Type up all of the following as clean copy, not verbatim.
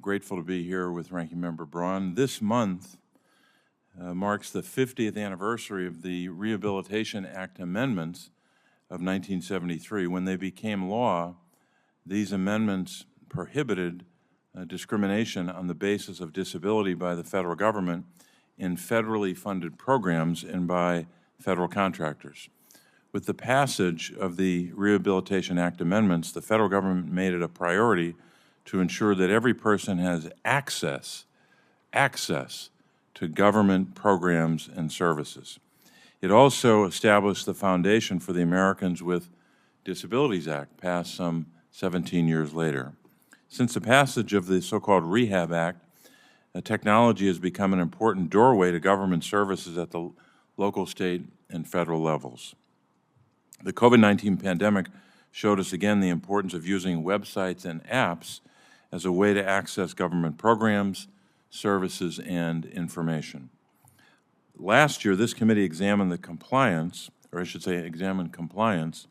grateful to be here with Ranking Member Braun. This month marks the 50th anniversary of the Rehabilitation Act amendments of 1973. When they became law, these amendments prohibited discrimination on the basis of disability by the federal government in federally funded programs and by federal contractors. With the passage of the Rehabilitation Act amendments, the federal government made it a priority to ensure that every person has access to government programs and services. It also established the foundation for the Americans with Disabilities Act, passed some 17 years later. Since the passage of the so-called Rehab Act, technology has become an important doorway to government services at the local, state, and federal levels. The COVID-19 pandemic showed us again the importance of using websites and apps as a way to access government programs, services, and information. Last year, this committee examined the compliance, or I should say examined compliance,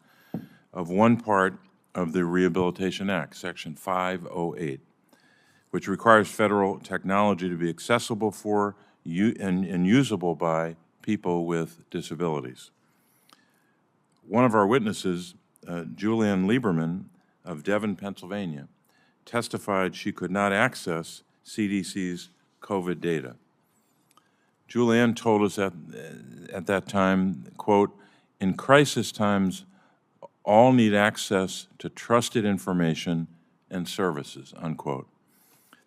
of one part of the Rehabilitation Act, Section 508, which requires federal technology to be accessible for and usable by people with disabilities. One of our witnesses, Julianne Lieberman of Devon, Pennsylvania, testified she could not access CDC's COVID data. Julianne told us at that time, quote, "In crisis times, all need access to trusted information and services," unquote.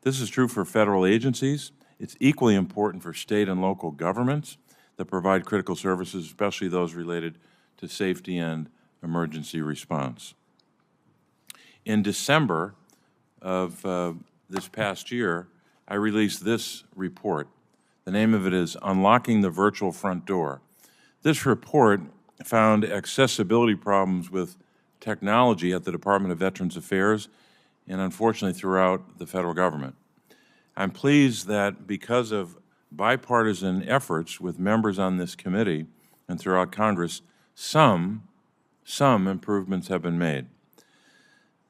This is true for federal agencies. It's equally important for state and local governments that provide critical services, especially those related to safety and emergency response. In December of this past year, I released this report. The name of it is Unlocking the Virtual Front Door. This report found accessibility problems with technology at the Department of Veterans Affairs and unfortunately throughout the federal government. I'm pleased that because of bipartisan efforts with members on this committee and throughout Congress, some improvements have been made.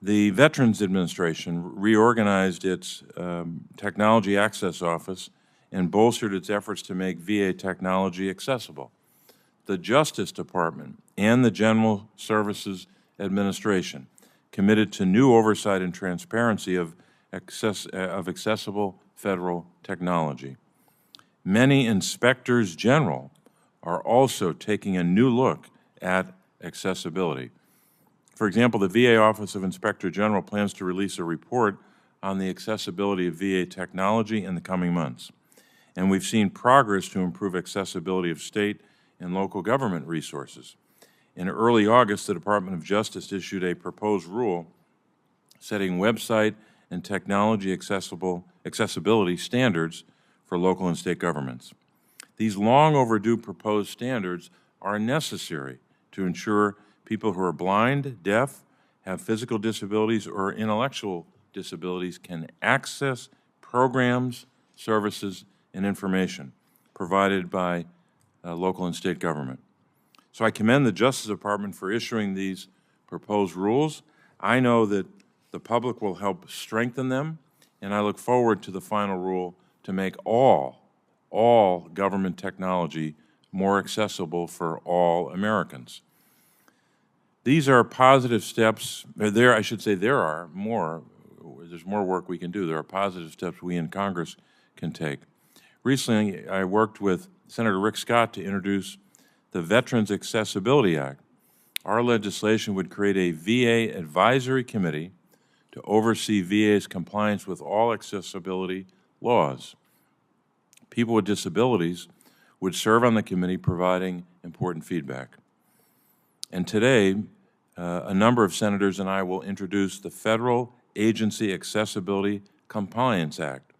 The Veterans Administration reorganized its Technology Access Office and bolstered its efforts to make VA technology accessible. The Justice Department and the General Services Administration committed to new oversight and transparency of accessible federal technology. Many inspectors general are also taking a new look at accessibility. For example, the VA Office of Inspector General plans to release a report on the accessibility of VA technology in the coming months. And we've seen progress to improve accessibility of state and local government resources. In early August, the Department of Justice issued a proposed rule setting website and technology accessibility standards for local and state governments. These long overdue proposed standards are necessary to ensure people who are blind, deaf, have physical disabilities, or intellectual disabilities can access programs, services, and information provided by local and state government. So I commend the Justice Department for issuing these proposed rules. I know that the public will help strengthen them, and I look forward to the final rule to make all government technology more accessible for all Americans. These are positive steps. There are more. There's more work we can do. There are positive steps we in Congress can take. Recently, I worked with Senator Rick Scott to introduce the Veterans Accessibility Act. Our legislation would create a VA advisory committee to oversee VA's compliance with all accessibility laws. People with disabilities would serve on the committee providing important feedback. And today, a number of senators and I will introduce the Federal Agency Accessibility Compliance Act.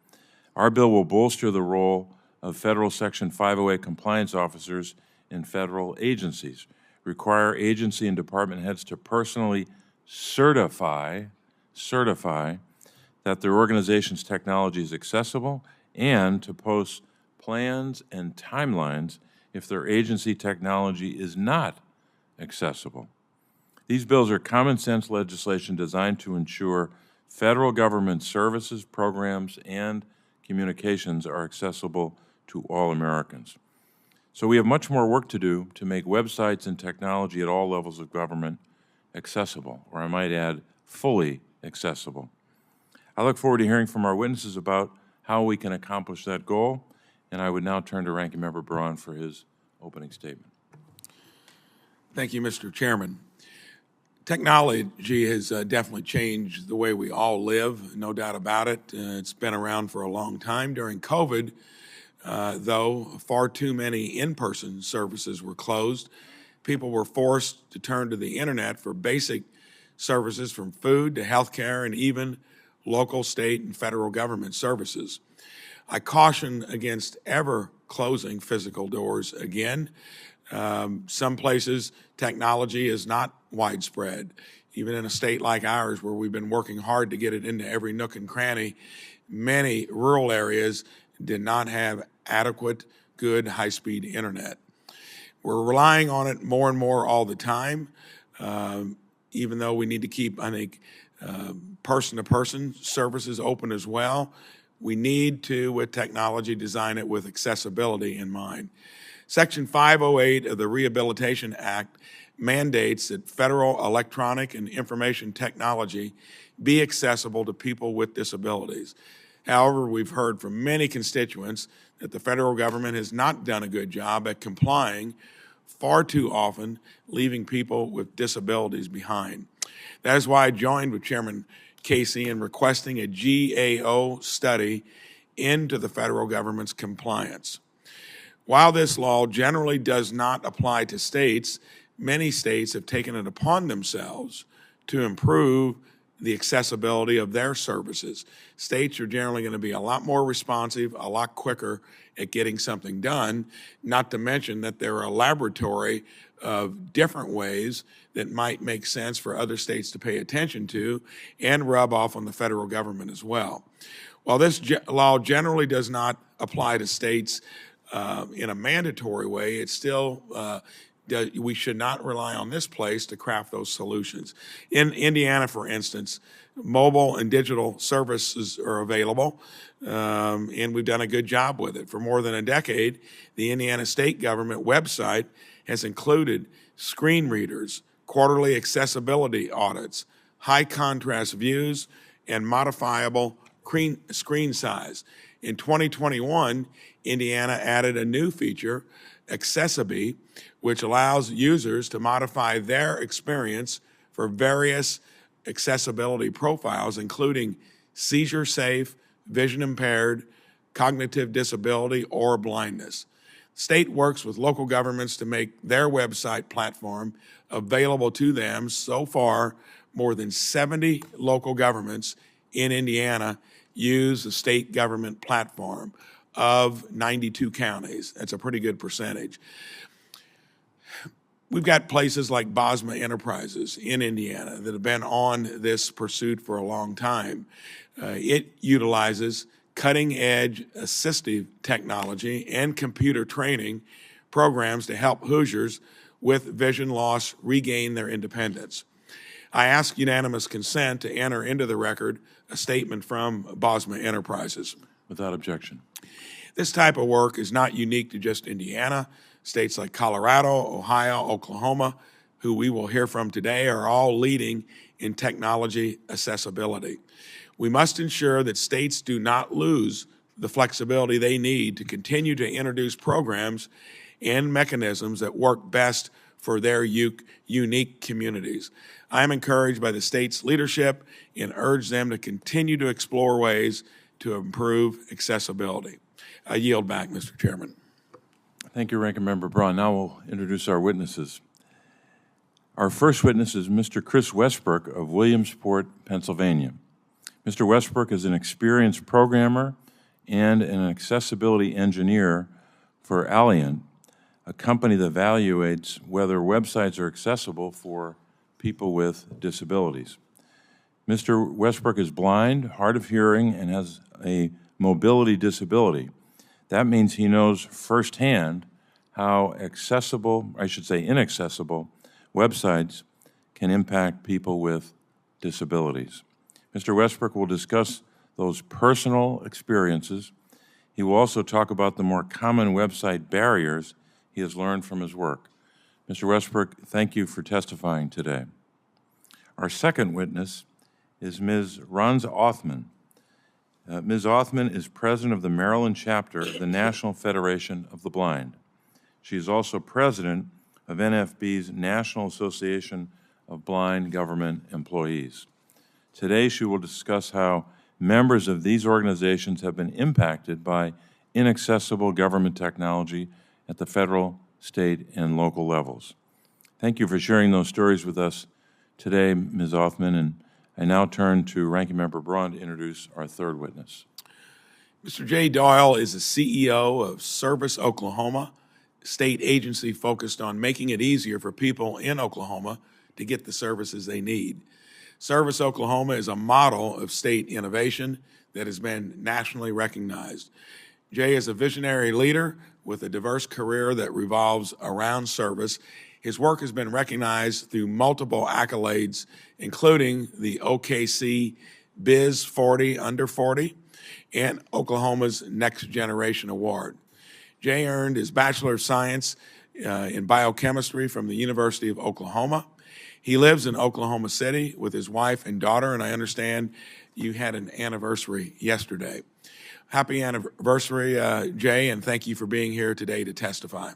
Our bill will bolster the role of federal Section 508 compliance officers in federal agencies, require agency and department heads to personally certify that their organization's technology is accessible, and to post plans and timelines if their agency technology is not accessible. These bills are common sense legislation designed to ensure federal government services, programs, and communications are accessible to all Americans. So we have much more work to do to make websites and technology at all levels of government accessible, or I might add, fully accessible. I look forward to hearing from our witnesses about how we can accomplish that goal, and I would now turn to Ranking Member Braun for his opening statement. Thank you, Mr. Chairman. Technology has definitely changed the way we all live, no doubt about it. It's been around for a long time. During COVID, though, far too many in-person services were closed. People were forced to turn to the internet for basic services from food to healthcare and even local, state, and federal government services. I caution against ever closing physical doors again. Some places, technology is not widespread. Even in a state like ours, where we've been working hard to get it into every nook and cranny, many rural areas did not have adequate, good, high-speed internet. We're relying on it more and more all the time, even though we need to keep, I think, person-to-person services open as well. We need to, with technology, design it with accessibility in mind. Section 508 of the Rehabilitation Act mandates that federal electronic and information technology be accessible to people with disabilities. However, we've heard from many constituents that the federal government has not done a good job at complying, far too often leaving people with disabilities behind. That is why I joined with Chairman Casey in requesting a GAO study into the federal government's compliance. While this law generally does not apply to states, many states have taken it upon themselves to improve the accessibility of their services. States are generally going to be a lot more responsive, a lot quicker at getting something done, not to mention that they're a laboratory of different ways that might make sense for other states to pay attention to and rub off on the federal government as well. While this law generally does not apply to states in a mandatory way, it's still we should not rely on this place to craft those solutions. In Indiana, for instance, mobile and digital services are available, and we've done a good job with it. For more than a decade, the Indiana state government website has included screen readers, quarterly accessibility audits, high contrast views, and modifiable screen size. In 2021, Indiana added a new feature, Accessibility, which allows users to modify their experience for various accessibility profiles, including seizure safe, vision impaired, cognitive disability, or blindness. State works with local governments to make their website platform available to them. So far, more than 70 local governments in Indiana use the state government platform of 92 counties. That's a pretty good percentage. We've got places like Bosma Enterprises in Indiana that have been on this pursuit for a long time. It utilizes cutting-edge assistive technology and computer training programs to help Hoosiers with vision loss regain their independence. I ask unanimous consent to enter into the record a statement from Bosma Enterprises. Without objection. This type of work is not unique to just Indiana. States like Colorado, Ohio, Oklahoma, who we will hear from today, are all leading in technology accessibility. We must ensure that states do not lose the flexibility they need to continue to introduce programs and mechanisms that work best for their unique communities. I am encouraged by the state's leadership and urge them to continue to explore ways to improve accessibility. I yield back, Mr. Chairman. Thank you, Ranking Member Braun. Now we'll introduce our witnesses. Our first witness is Mr. Chris Westbrook of Williamsport, Pennsylvania. Mr. Westbrook is an experienced programmer and an accessibility engineer for Alliant, a company that evaluates whether websites are accessible for people with disabilities. Mr. Westbrook is blind, hard of hearing, and has a mobility disability. That means he knows firsthand how accessible, I should say inaccessible, websites can impact people with disabilities. Mr. Westbrook will discuss those personal experiences. He will also talk about the more common website barriers he has learned from his work. Mr. Westbrook, thank you for testifying today. Our second witness is Ms. Ronza Othman. Ms. Othman is president of the Maryland chapter of the National Federation of the Blind. She is also president of NFB's National Association of Blind Government Employees. Today, she will discuss how members of these organizations have been impacted by inaccessible government technology at the federal, state, and local levels. Thank you for sharing those stories with us today, Ms. Othman, and I now turn to Ranking Member Braun to introduce our third witness. Mr. Jay Doyle is the CEO of Service Oklahoma, a state agency focused on making it easier for people in Oklahoma to get the services they need. Service Oklahoma is a model of state innovation that has been nationally recognized. Jay is a visionary leader with a diverse career that revolves around service. His work has been recognized through multiple accolades, including the OKC Biz 40 Under 40 and Oklahoma's Next Generation Award. Jay earned his Bachelor of Science in Biochemistry from the University of Oklahoma. He lives in Oklahoma City with his wife and daughter, and I understand you had an anniversary yesterday. Happy anniversary, Jay, and thank you for being here today to testify.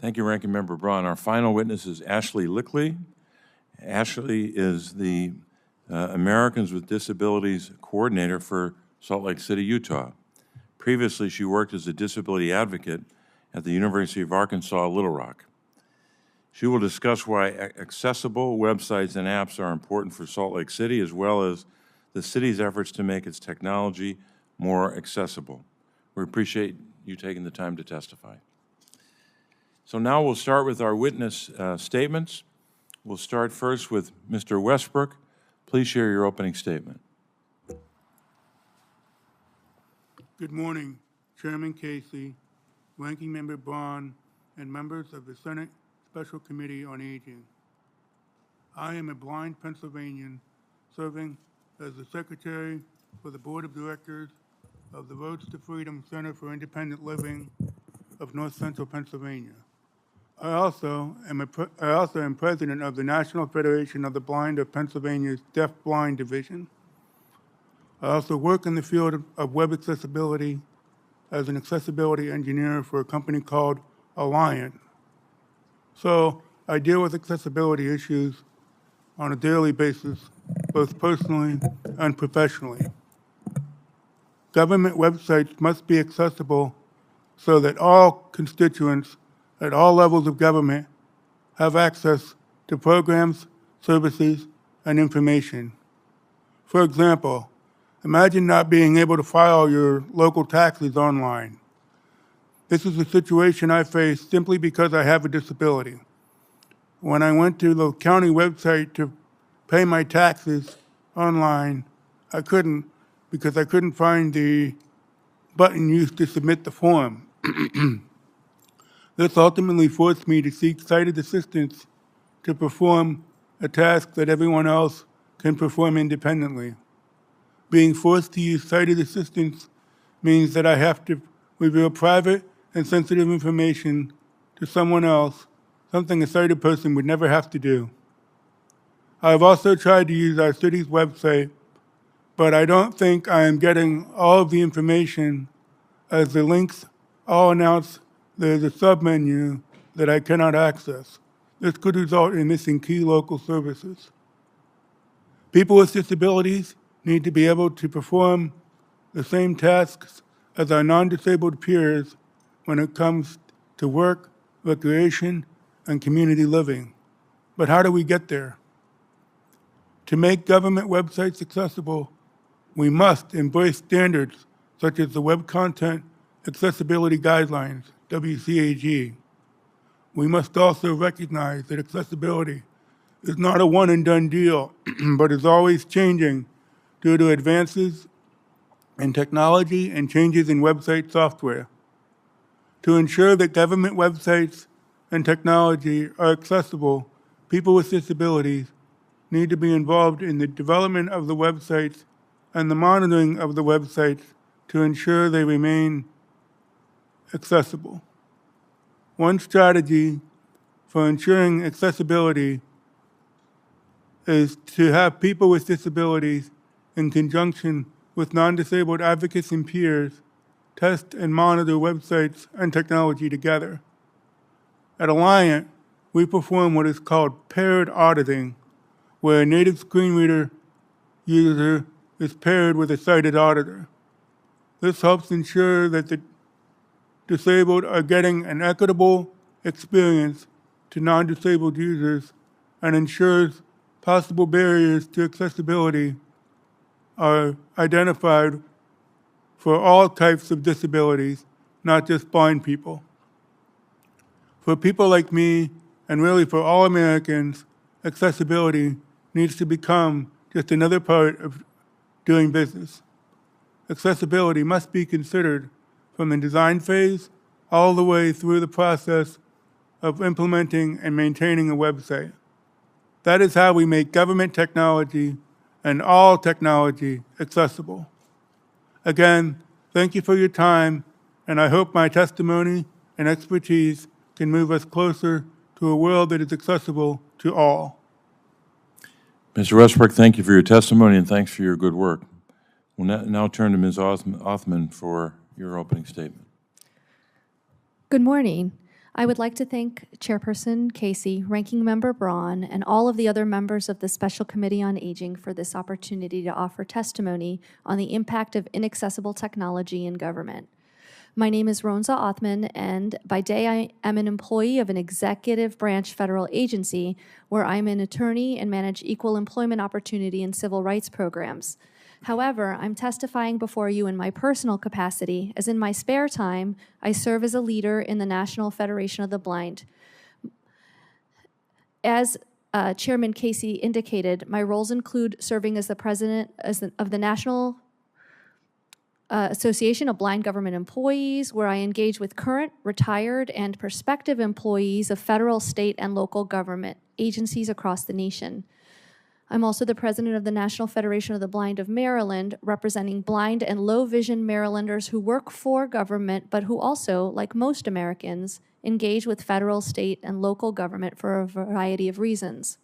Thank you, Ranking Member Braun. Our final witness is Ashley Lickley. Ashley is the Americans with Disabilities Coordinator for Salt Lake City, Utah. Previously, she worked as a disability advocate at the University of Arkansas, Little Rock. She will discuss why accessible websites and apps are important for Salt Lake City, as well as the city's efforts to make its technology more accessible. We appreciate you taking the time to testify. So now we'll start with our witness statements. We'll start first with Mr. Westbrook. Please share your opening statement. Good morning, Chairman Casey, Ranking Member Braun, and members of the Senate Special Committee on Aging. I am a blind Pennsylvanian serving as the Secretary for the Board of Directors of the Roads to Freedom Center for Independent Living of North Central Pennsylvania. I also am president of the National Federation of the Blind of Pennsylvania's Deaf-Blind Division. I also work in the field of web accessibility as an accessibility engineer for a company called Alliant. So I deal with accessibility issues on a daily basis, both personally and professionally. Government websites must be accessible so that all constituents at all levels of government have access to programs, services, and information. For example, imagine not being able to file your local taxes online. This is a situation I face simply because I have a disability. When I went to the county website to pay my taxes online, I couldn't because I couldn't find the button used to submit the form. This ultimately forced me to seek sighted assistance to perform a task that everyone else can perform independently. Being forced to use sighted assistance means that I have to reveal private and sensitive information to someone else, something a sighted person would never have to do. I have also tried to use our city's website, but I don't think I am getting all of the information as the links all announce there's a submenu that I cannot access. This could result in missing key local services. People with disabilities need to be able to perform the same tasks as our non-disabled peers when it comes to work, recreation, and community living. But how do we get there? To make government websites accessible, we must embrace standards such as the Web Content Accessibility Guidelines, WCAG. We must also recognize that accessibility is not a one-and-done deal, but is always changing due to advances in technology and changes in website software. To ensure that government websites and technology are accessible, people with disabilities need to be involved in the development of the websites and the monitoring of the websites to ensure they remain accessible. One strategy for ensuring accessibility is to have people with disabilities, in conjunction with non-disabled advocates and peers, test and monitor websites and technology together. At Alliant, we perform what is called paired auditing, where a native screen reader user is paired with a sighted auditor. This helps ensure that the disabled are getting an equitable experience to non-disabled users and ensures possible barriers to accessibility are identified for all types of disabilities, not just blind people. For people like me, and really for all Americans, accessibility needs to become just another part of doing business. Accessibility must be considered from the design phase all the way through the process of implementing and maintaining a website. That is how we make government technology and all technology accessible. Again, thank you for your time, and I hope my testimony and expertise can move us closer to a world that is accessible to all. Mr. Westbrook, thank you for your testimony and thanks for your good work. We'll now turn to Ms. Othman for your opening statement. Good morning. I would like to thank Chairperson Casey, Ranking Member Braun, and all of the other members of the Special Committee on Aging for this opportunity to offer testimony on the impact of inaccessible technology in government. My name is Ronza Othman, and by day I am an employee of an executive branch federal agency where I'm an attorney and manage equal employment opportunity and civil rights programs. However, I'm testifying before you in my personal capacity, as in my spare time, I serve as a leader in the National Federation of the Blind. As Chairman Casey indicated, my roles include serving as the president of the National Association of Blind Government Employees, where I engage with current, retired, and prospective employees of federal, state, and local government agencies across the nation. I'm also the president of the National Federation of the Blind of Maryland, representing blind and low vision Marylanders who work for government, but who also, like most Americans, engage with federal, state, and local government for a variety of reasons.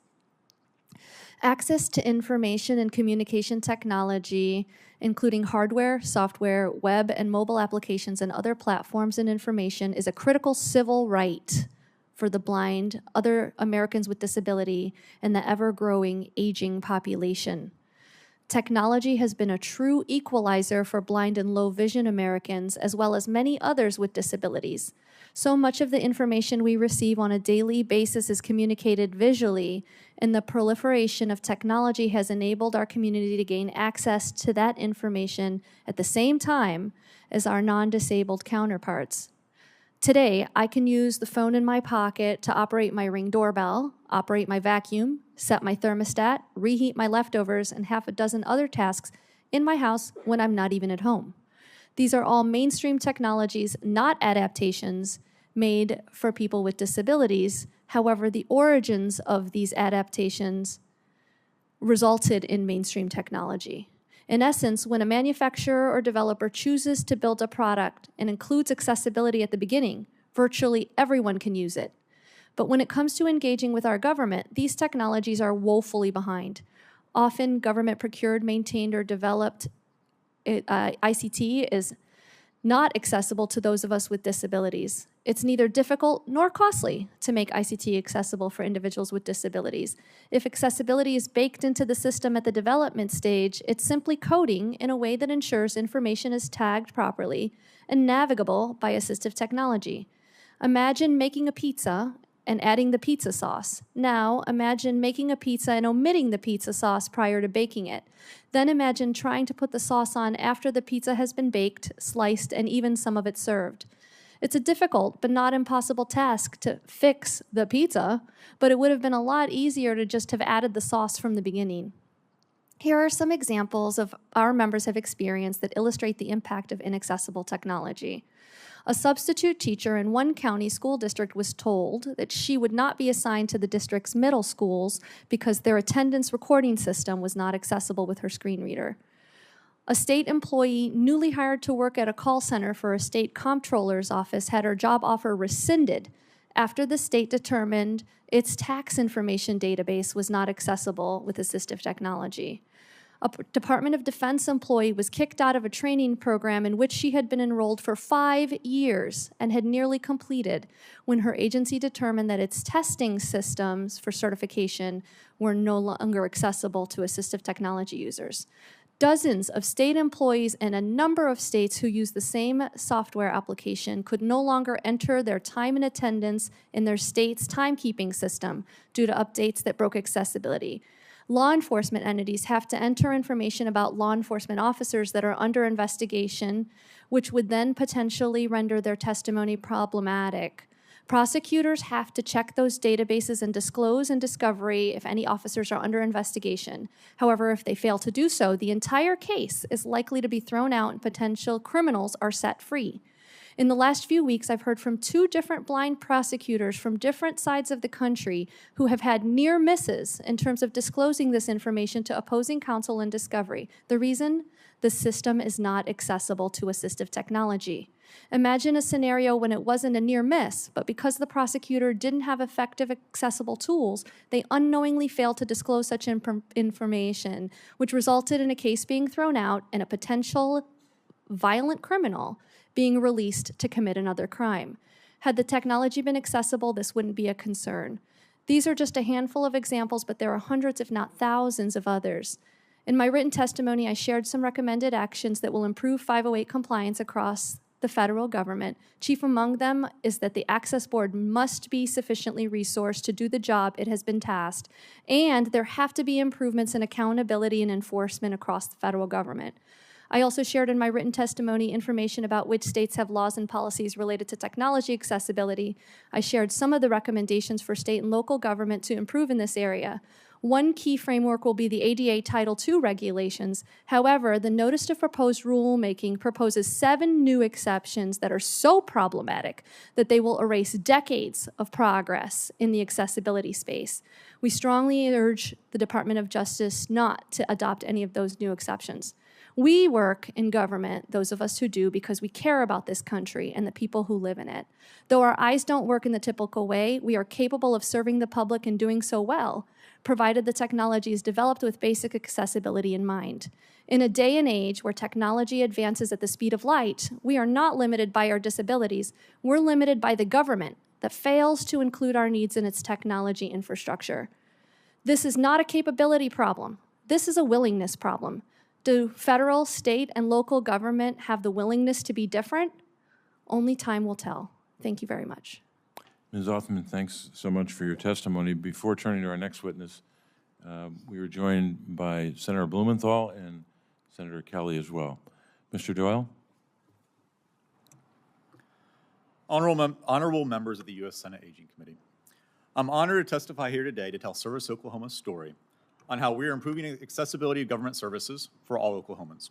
Access to information and communication technology, including hardware, software, web, and mobile applications, and other platforms and information, is a critical civil right for the blind, other Americans with disability, and the ever-growing aging population. Technology has been a true equalizer for blind and low vision Americans, as well as many others with disabilities. So much of the information we receive on a daily basis is communicated visually, and the proliferation of technology has enabled our community to gain access to that information at the same time as our non-disabled counterparts. Today, I can use the phone in my pocket to operate my Ring doorbell, operate my vacuum, set my thermostat, reheat my leftovers, and half a dozen other tasks in my house when I'm not even at home. These are all mainstream technologies, not adaptations made for people with disabilities. However, the origins of these adaptations resulted in mainstream technology. In essence, when a manufacturer or developer chooses to build a product and includes accessibility at the beginning, virtually everyone can use it. But when it comes to engaging with our government, these technologies are woefully behind. Often, government procured, maintained, or developed ICT is not accessible to those of us with disabilities. It's neither difficult nor costly to make ICT accessible for individuals with disabilities. If accessibility is baked into the system at the development stage, it's simply coding in a way that ensures information is tagged properly and navigable by assistive technology. Imagine making a pizza and adding the pizza sauce. Now, imagine making a pizza and omitting the pizza sauce prior to baking it. Then imagine trying to put the sauce on after the pizza has been baked, sliced, and even some of it served. It's a difficult but not impossible task to fix the pizza, but it would have been a lot easier to just have added the sauce from the beginning. Here are some examples of our members have experienced that illustrate the impact of inaccessible technology. A substitute teacher in one county school district was told that she would not be assigned to the district's middle schools because their attendance recording system was not accessible with her screen reader. A state employee newly hired to work at a call center for a state comptroller's office had her job offer rescinded after the state determined its tax information database was not accessible with assistive technology. A Department of Defense employee was kicked out of a training program in which she had been enrolled for 5 years and had nearly completed when her agency determined that its testing systems for certification were no longer accessible to assistive technology users. Dozens of state employees in a number of states who use the same software application could no longer enter their time and attendance in their state's timekeeping system due to updates that broke accessibility. Law enforcement entities have to enter information about law enforcement officers that are under investigation, which would then potentially render their testimony problematic. Prosecutors have to check those databases and disclose in discovery if any officers are under investigation. However, if they fail to do so, the entire case is likely to be thrown out and potential criminals are set free. In the last few weeks, I've heard from 2 different blind prosecutors from different sides of the country who have had near misses in terms of disclosing this information to opposing counsel in discovery. The reason? The system is not accessible to assistive technology. Imagine a scenario when it wasn't a near miss, but because the prosecutor didn't have effective accessible tools, they unknowingly failed to disclose such information, which resulted in a case being thrown out and a potential violent criminal being released to commit another crime. Had the technology been accessible, this wouldn't be a concern. These are just a handful of examples, but there are hundreds, if not thousands, of others. In my written testimony, I shared some recommended actions that will improve 508 compliance across the federal government. Chief among them is that the Access Board must be sufficiently resourced to do the job it has been tasked, and there have to be improvements in accountability and enforcement across the federal government. I also shared in my written testimony information about which states have laws and policies related to technology accessibility. I shared some of the recommendations for state and local government to improve in this area. One key framework will be the ADA Title II regulations. However, the notice of proposed rulemaking proposes 7 new exceptions that are so problematic that they will erase decades of progress in the accessibility space. We strongly urge the Department of Justice not to adopt any of those new exceptions. We work in government, those of us who do, because we care about this country and the people who live in it. Though our eyes don't work in the typical way, we are capable of serving the public and doing so well, provided the technology is developed with basic accessibility in mind. In a day and age where technology advances at the speed of light, we are not limited by our disabilities. We're limited by the government that fails to include our needs in its technology infrastructure. This is not a capability problem. This is a willingness problem. Do federal, state, and local government have the willingness to be different? Only time will tell. Thank you very much. Ms. Othman, thanks so much for your testimony. Before turning to our next witness, we were joined by Senator Blumenthal and Senator Kelly as well. Mr. Doyle? Honorable members of the U.S. Senate Aging Committee, I'm honored to testify here today to tell Service Oklahoma's story on how we are improving accessibility of government services for all Oklahomans.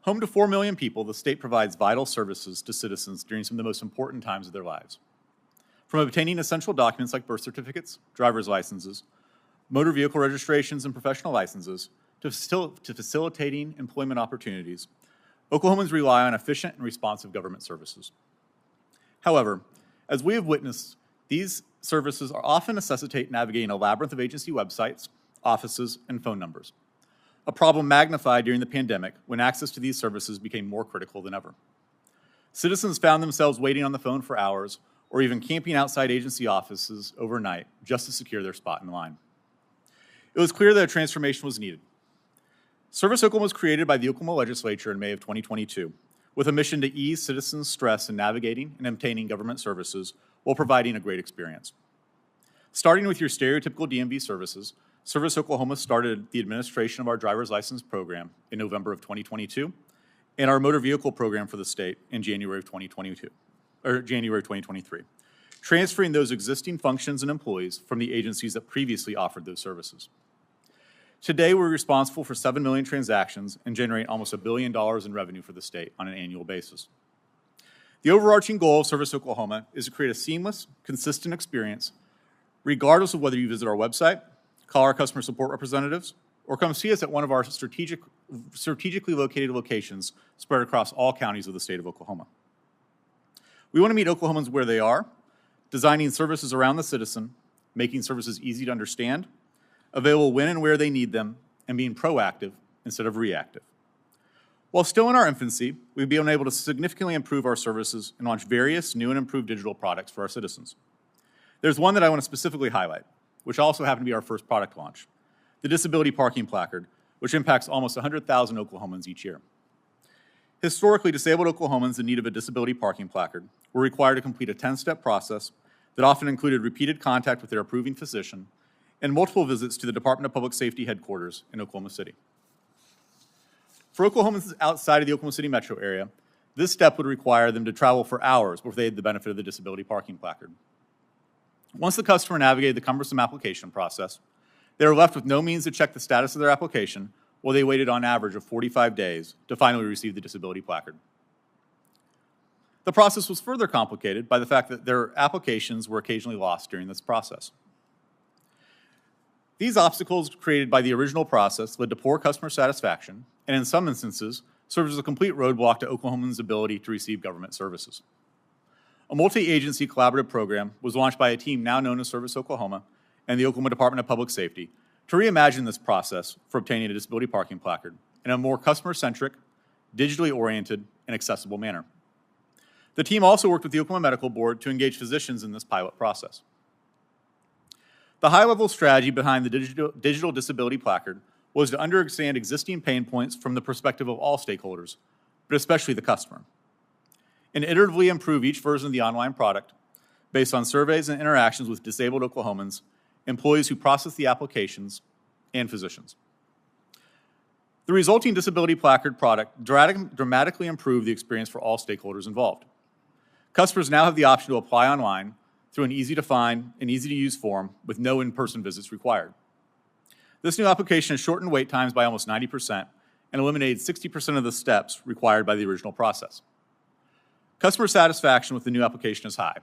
Home to 4 million people, the state provides vital services to citizens during some of the most important times of their lives. From obtaining essential documents like birth certificates, driver's licenses, motor vehicle registrations, and professional licenses, to facilitating employment opportunities, Oklahomans rely on efficient and responsive government services. However, as we have witnessed, these services are often necessitate navigating a labyrinth of agency websites, offices, and phone numbers, a problem magnified during the pandemic when access to these services became more critical than ever. Citizens found themselves waiting on the phone for hours or even camping outside agency offices overnight just to secure their spot in line. It was clear that a transformation was needed. Service Oklahoma was created by the Oklahoma legislature in May of 2022 with a mission to ease citizens' stress in navigating and obtaining government services while providing a great experience. Starting with your stereotypical DMV services, Service Oklahoma started the administration of our driver's license program in November of 2022 and our motor vehicle program for the state in January of 2023, transferring those existing functions and employees from the agencies that previously offered those services. Today, we're responsible for 7 million transactions and generate almost $1 billion in revenue for the state on an annual basis. The overarching goal of Service Oklahoma is to create a seamless, consistent experience, regardless of whether you visit our website, call our customer support representatives, or come see us at one of our strategically located locations spread across all counties of the state of Oklahoma. We want to meet Oklahomans where they are, designing services around the citizen, making services easy to understand, available when and where they need them, and being proactive instead of reactive. While still in our infancy, we've been able to significantly improve our services and launch various new and improved digital products for our citizens. There's one that I want to specifically highlight, which also happened to be our first product launch, the Disability Parking Placard, which impacts almost 100,000 Oklahomans each year. Historically, disabled Oklahomans in need of a disability parking placard were required to complete a 10-step process that often included repeated contact with their approving physician and multiple visits to the Department of Public Safety headquarters in Oklahoma City. For Oklahomans outside of the Oklahoma City metro area, this step would require them to travel for hours before they had the benefit of the disability parking placard. Once the customer navigated the cumbersome application process, they were left with no means to check the status of their application while they waited on average of 45 days to finally receive the disability placard. The process was further complicated by the fact that their applications were occasionally lost during this process. These obstacles created by the original process led to poor customer satisfaction and in some instances served as a complete roadblock to Oklahomans' ability to receive government services. A multi-agency collaborative program was launched by a team now known as Service Oklahoma and the Oklahoma Department of Public Safety to reimagine this process for obtaining a disability parking placard in a more customer-centric, digitally oriented, and accessible manner. The team also worked with the Oklahoma Medical Board to engage physicians in this pilot process. The high-level strategy behind the digital disability placard was to understand existing pain points from the perspective of all stakeholders, but especially the customer, and iteratively improve each version of the online product based on surveys and interactions with disabled Oklahomans, employees who process the applications, and physicians. The resulting disability placard product dramatically improved the experience for all stakeholders involved. Customers now have the option to apply online through an easy-to-find and easy-to-use form with no in-person visits required. This new application has shortened wait times by almost 90% and eliminated 60% of the steps required by the original process. Customer satisfaction with the new application is high,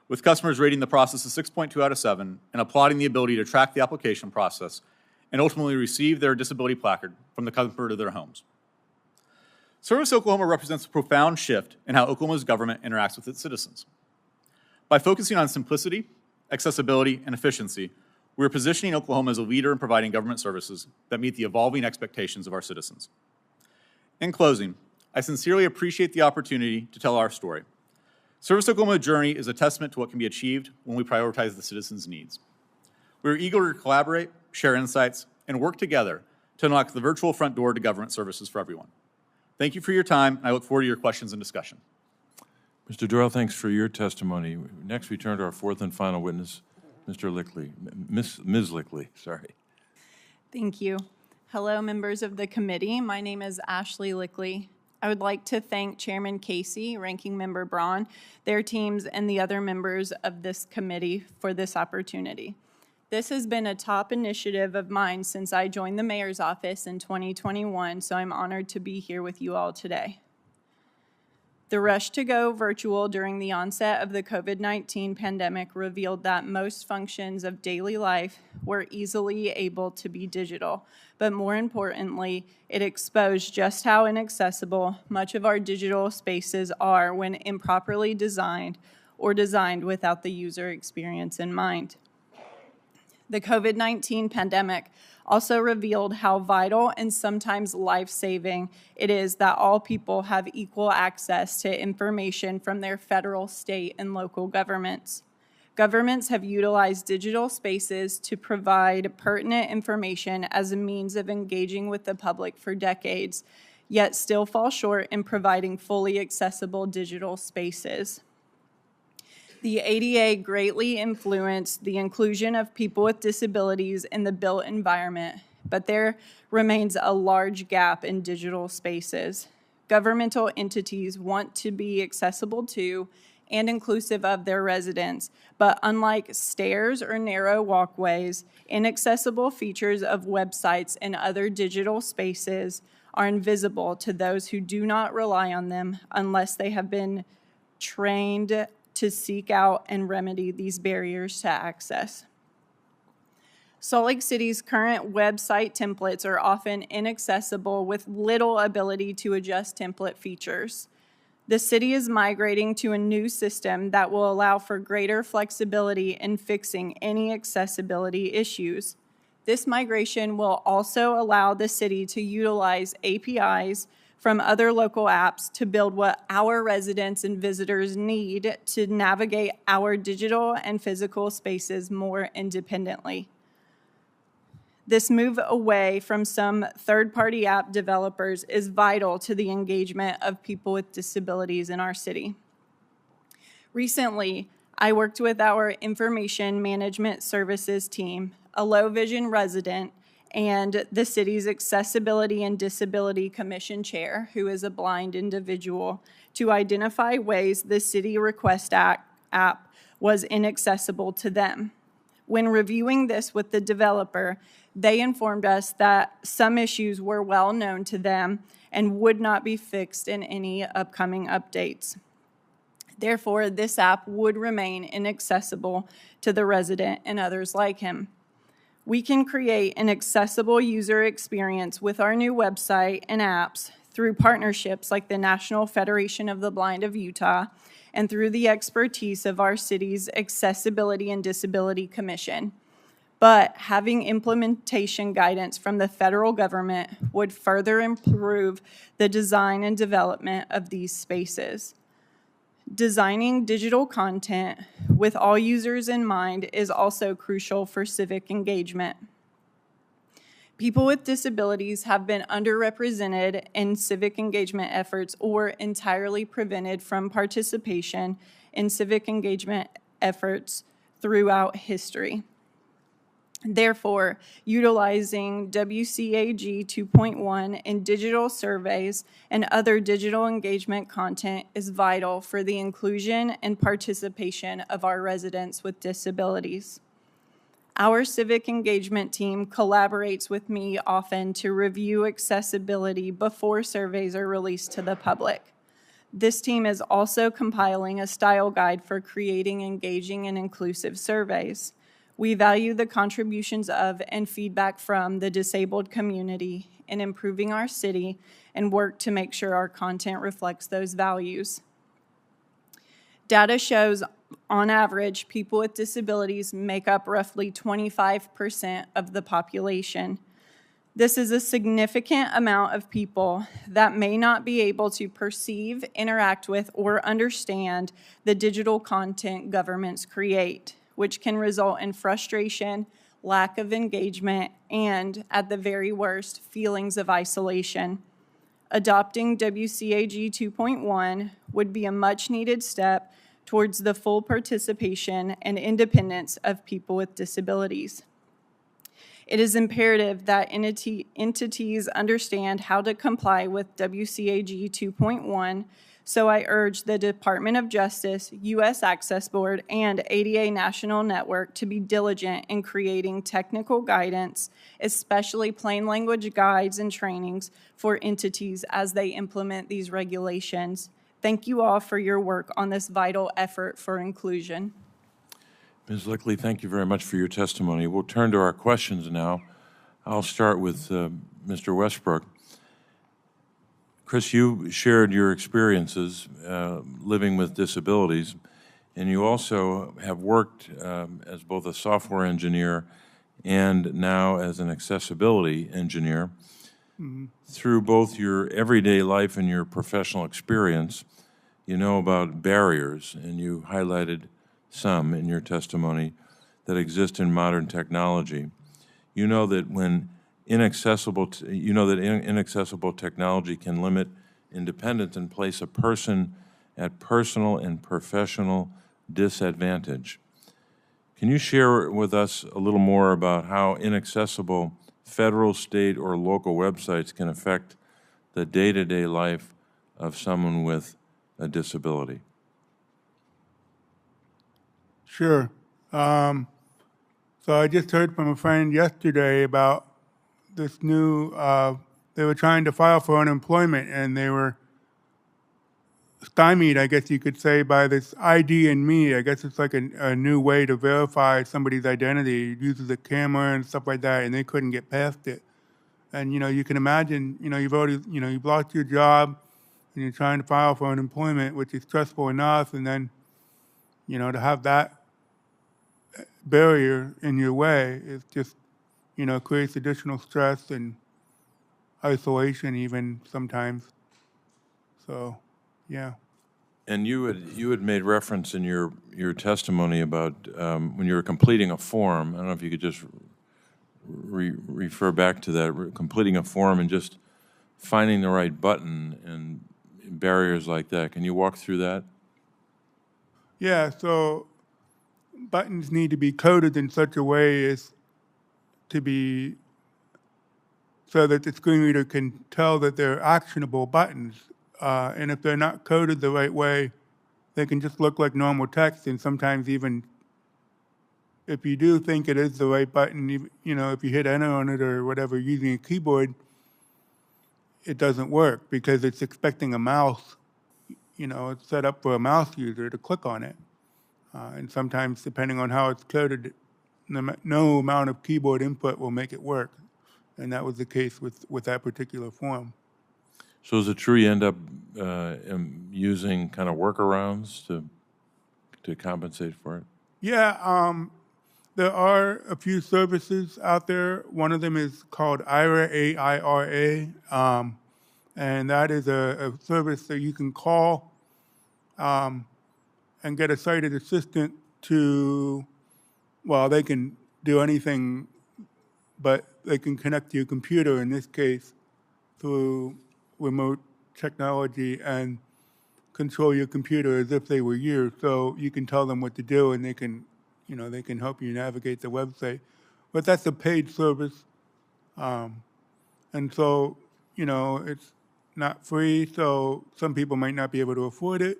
with customers rating the process a 6.2 out of 7 and applauding the ability to track the application process and ultimately receive their disability placard from the comfort of their homes. Service Oklahoma represents a profound shift in how Oklahoma's government interacts with its citizens. By focusing on simplicity, accessibility, and efficiency, we are positioning Oklahoma as a leader in providing government services that meet the evolving expectations of our citizens. In closing, I sincerely appreciate the opportunity to tell our story. Service Oklahoma's journey is a testament to what can be achieved when we prioritize the citizens' needs. We are eager to collaborate, share insights, and work together to unlock the virtual front door to government services for everyone. Thank you for your time, and I look forward to your questions and discussion. Mr. Doyle, thanks for your testimony. Next, we turn to our fourth and final witness, Mr. Lickley. Ms. Lickley, sorry. Thank you. Hello, members of the committee. My name is Ashley Lickley. I would like to thank Chairman Casey, Ranking Member Braun, their teams, and the other members of this committee for this opportunity. This has been a top initiative of mine since I joined the mayor's office in 2021, so I'm honored to be here with you all today. The rush to go virtual during the onset of the COVID-19 pandemic revealed that most functions of daily life were easily able to be digital, but more importantly, it exposed just how inaccessible much of our digital spaces are when improperly designed or designed without the user experience in mind. The COVID-19 pandemic also revealed how vital and sometimes life-saving it is that all people have equal access to information from their federal, state, and local governments. Governments have utilized digital spaces to provide pertinent information as a means of engaging with the public for decades, yet still fall short in providing fully accessible digital spaces. The ADA greatly influenced the inclusion of people with disabilities in the built environment, but there remains a large gap in digital spaces. Governmental entities want to be accessible to and inclusive of their residents, but unlike stairs or narrow walkways, inaccessible features of websites and other digital spaces are invisible to those who do not rely on them unless they have been trained to seek out and remedy these barriers to access. Salt Lake City's current website templates are often inaccessible with little ability to adjust template features. The city is migrating to a new system that will allow for greater flexibility in fixing any accessibility issues. This migration will also allow the city to utilize APIs from other local apps to build what our residents and visitors need to navigate our digital and physical spaces more independently. This move away from some third-party app developers is vital to the engagement of people with disabilities in our city. Recently, I worked with our Information Management Services team, a Low Vision resident, and the city's Accessibility and Disability Commission chair, who is a blind individual, to identify ways the City Request app was inaccessible to them. When reviewing this with the developer, they informed us that some issues were well known to them and would not be fixed in any upcoming updates. Therefore, this app would remain inaccessible to the resident and others like him. We can create an accessible user experience with our new website and apps through partnerships like the National Federation of the Blind of Utah and through the expertise of our city's Accessibility and Disability Commission. But having implementation guidance from the federal government would further improve the design and development of these spaces. Designing digital content with all users in mind is also crucial for civic engagement. People with disabilities have been underrepresented in civic engagement efforts or entirely prevented from participation in civic engagement efforts throughout history. Therefore, utilizing WCAG 2.1 in digital surveys and other digital engagement content is vital for the inclusion and participation of our residents with disabilities. Our civic engagement team collaborates with me often to review accessibility before surveys are released to the public. This team is also compiling a style guide for creating engaging and inclusive surveys. We value the contributions of and feedback from the disabled community in improving our city and work to make sure our content reflects those values. Data shows, on average, people with disabilities make up roughly 25% of the population. This is a significant amount of people that may not be able to perceive, interact with, or understand the digital content governments create, which can result in frustration, lack of engagement, and, at the very worst, feelings of isolation. Adopting WCAG 2.1 would be a much-needed step towards the full participation and independence of people with disabilities. It is imperative that entities understand how to comply with WCAG 2.1, so I urge the Department of Justice, U.S. Access Board, and ADA National Network to be diligent in creating technical guidance, especially plain language guides and trainings for entities as they implement these regulations. Thank you all for your work on this vital effort for inclusion. Ms. Lickley, thank you very much for your testimony. We'll turn to our questions now. I'll start with Mr. Westbrook. Chris, you shared your experiences living with disabilities, and you also have worked as both a software engineer and now as an accessibility engineer. Mm-hmm. Through both your everyday life and your professional experience, you know about barriers, and you highlighted some in your testimony that exist in modern technology. You know that inaccessible technology can limit independence and place a person at personal and professional disadvantage. Can you share with us a little more about how inaccessible federal, state, or local websites can affect the day-to-day life of someone with a disability? Sure. So I just heard from a friend yesterday about this new, they were trying to file for unemployment, and they were stymied, I guess you could say, by this ID in me. I guess it's like a new way to verify somebody's identity. It uses a camera and stuff like that, and they couldn't get past it. And, you can imagine, you've lost your job, and you're trying to file for unemployment, which is stressful enough, and then, to have that barrier in your way is just, creates additional stress and isolation even sometimes. So, yeah. And you had made reference in your testimony about when you were completing a form. I don't know if you could just refer back to that, completing a form and just finding the right button and barriers like that. Can you walk through that? Yeah, so buttons need to be coded in such a way as to be so that the screen reader can tell that they're actionable buttons. And if they're not coded the right way, they can just look like normal text, and sometimes even if you do think it is the right button, if you hit enter on it or whatever using a keyboard, it doesn't work because it's expecting a mouse. It's set up for a mouse user to click on it. And sometimes, depending on how it's coded, no amount of keyboard input will make it work. And that was the case with that particular form. So is it true you end up using kind of workarounds to compensate for it? Yeah, there are a few services out there. One of them is called IRA, AIRA, and that is a service that you can call and get a sighted assistant they can do anything, but they can connect to your computer, in this case, through remote technology and control your computer as if they were you. So you can tell them what to do, and they can help you navigate the website. But that's a paid service. And so, it's not free, so some people might not be able to afford it.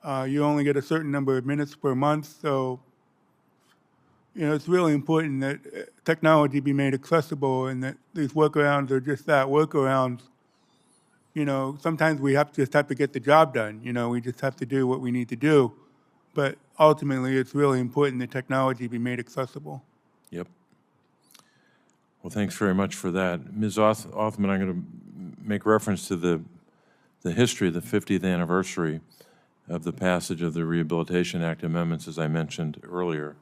You only get a certain number of minutes per month, so, it's really important that technology be made accessible and that these workarounds are just that, workarounds. Sometimes we just have to get the job done. We just have to do what we need to do. But ultimately, it's really important that technology be made accessible. Yep. Well, thanks very much for that. Ms. Othman, I'm going to make reference to the history of the 50th anniversary of the passage of the Rehabilitation Act amendments, as I mentioned earlier.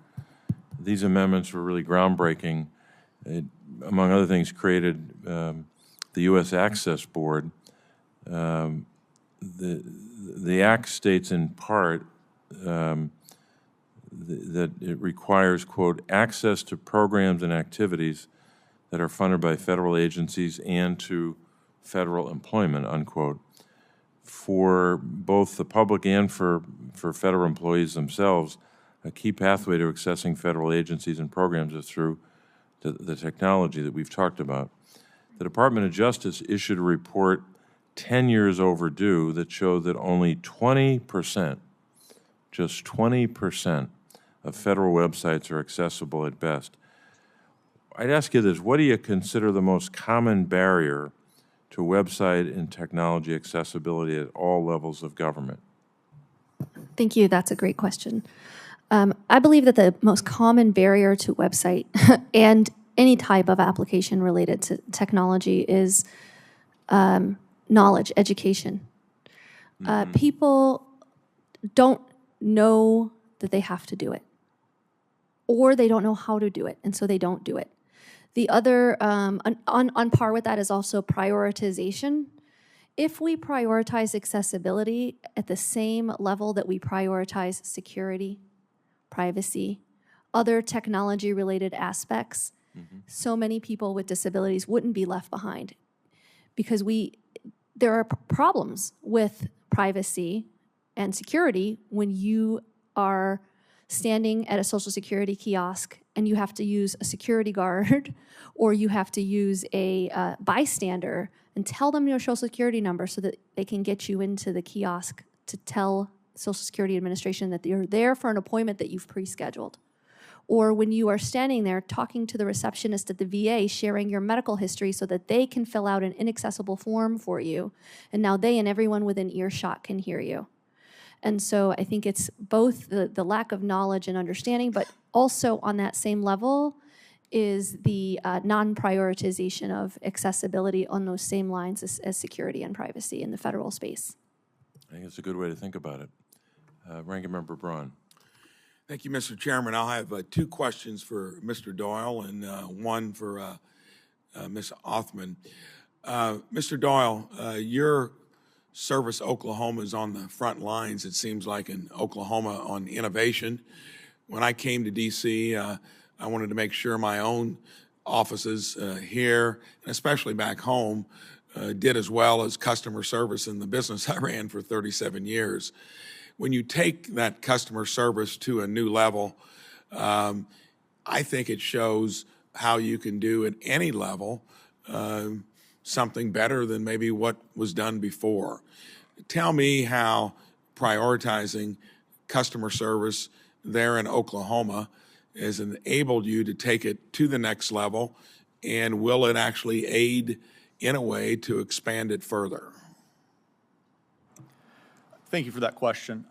These amendments were really groundbreaking. It, among other things, created the U.S. Access Board. The Act states in part that it requires, quote, access to programs and activities that are funded by federal agencies and to federal employment, unquote. For both the public and for federal employees themselves, a key pathway to accessing federal agencies and programs is through the technology that we've talked about. The Department of Justice issued a report 10 years overdue that showed that only 20%, just 20% of federal websites are accessible at best. I'd ask you this: what do you consider the most common barrier to website and technology accessibility at all levels of government? Thank you. That's a great question. I believe that the most common barrier to website and any type of application related to technology is knowledge, education. People don't know that they have to do it, or they don't know how to do it, and so they don't do it. The other, on par with that, is also prioritization. If we prioritize accessibility at the same level that we prioritize security, privacy, other technology-related aspects, so many people with disabilities wouldn't be left behind, because there are problems with privacy and security when you are standing at a Social Security kiosk and you have to use a security guard or you have to use a bystander and tell them your Social Security number so that they can get you into the kiosk to tell Social Security Administration that you're there for an appointment that you've pre-scheduled. Or when you are standing there talking to the receptionist at the VA, sharing your medical history so that they can fill out an inaccessible form for you, and now they and everyone within earshot can hear you. And so I think it's both the lack of knowledge and understanding, but also on that same level is the non-prioritization of accessibility on those same lines as security and privacy in the federal space. I think it's a good way to think about it. Ranking Member Braun. Thank you, Mr. Chairman. I'll have two questions for Mr. Doyle and one for Ms. Othman. Mr. Doyle, your service, Oklahoma, is on the front lines, it seems like, in Oklahoma on innovation. When I came to D.C., I wanted to make sure my own offices here, and especially back home, did as well as customer service in the business I ran for 37 years. When you take that customer service to a new level, I think it shows how you can do at any level something better than maybe what was done before. Tell me how prioritizing customer service there in Oklahoma has enabled you to take it to the next level, and will it actually aid in a way to expand it further? Thank you for that question.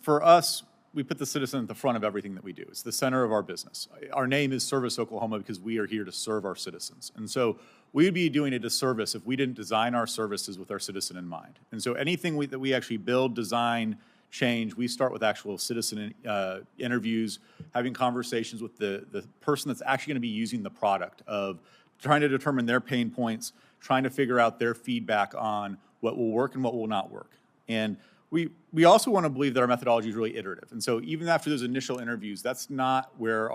For us, we put the citizen at the front of everything that we do. It's the center of our business. Our name is Service Oklahoma because we are here to serve our citizens. And so we would be doing a disservice if we didn't design our services with our citizen in mind. And so anything that we actually build, design, change, we start with actual citizen interviews, having conversations with the person that's actually going to be using the product, of trying to determine their pain points, trying to figure out their feedback on what will work and what will not work. And we also want to believe that our methodology is really iterative. And so even after those initial interviews, that's not where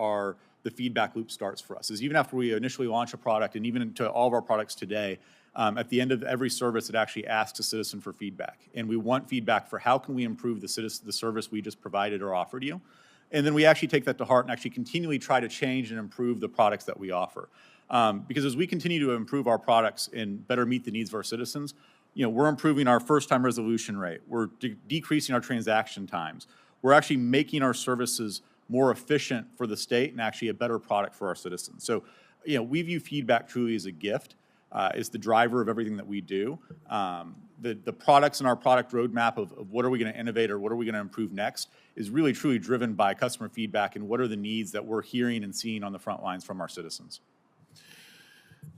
the feedback loop starts for us. Is even after we initially launch a product, and even into all of our products today, at the end of every service, it actually asks a citizen for feedback. And we want feedback for how can we improve the service we just provided or offered you. And then we actually take that to heart and actually continually try to change and improve the products that we offer. Because as we continue to improve our products and better meet the needs of our citizens, we're improving our first-time resolution rate. We're decreasing our transaction times. We're actually making our services more efficient for the state and actually a better product for our citizens. So, we view feedback truly as a gift. It's the driver of everything that we do. The products in our product roadmap of what are we going to innovate or what are we going to improve next is really truly driven by customer feedback and what are the needs that we're hearing and seeing on the front lines from our citizens.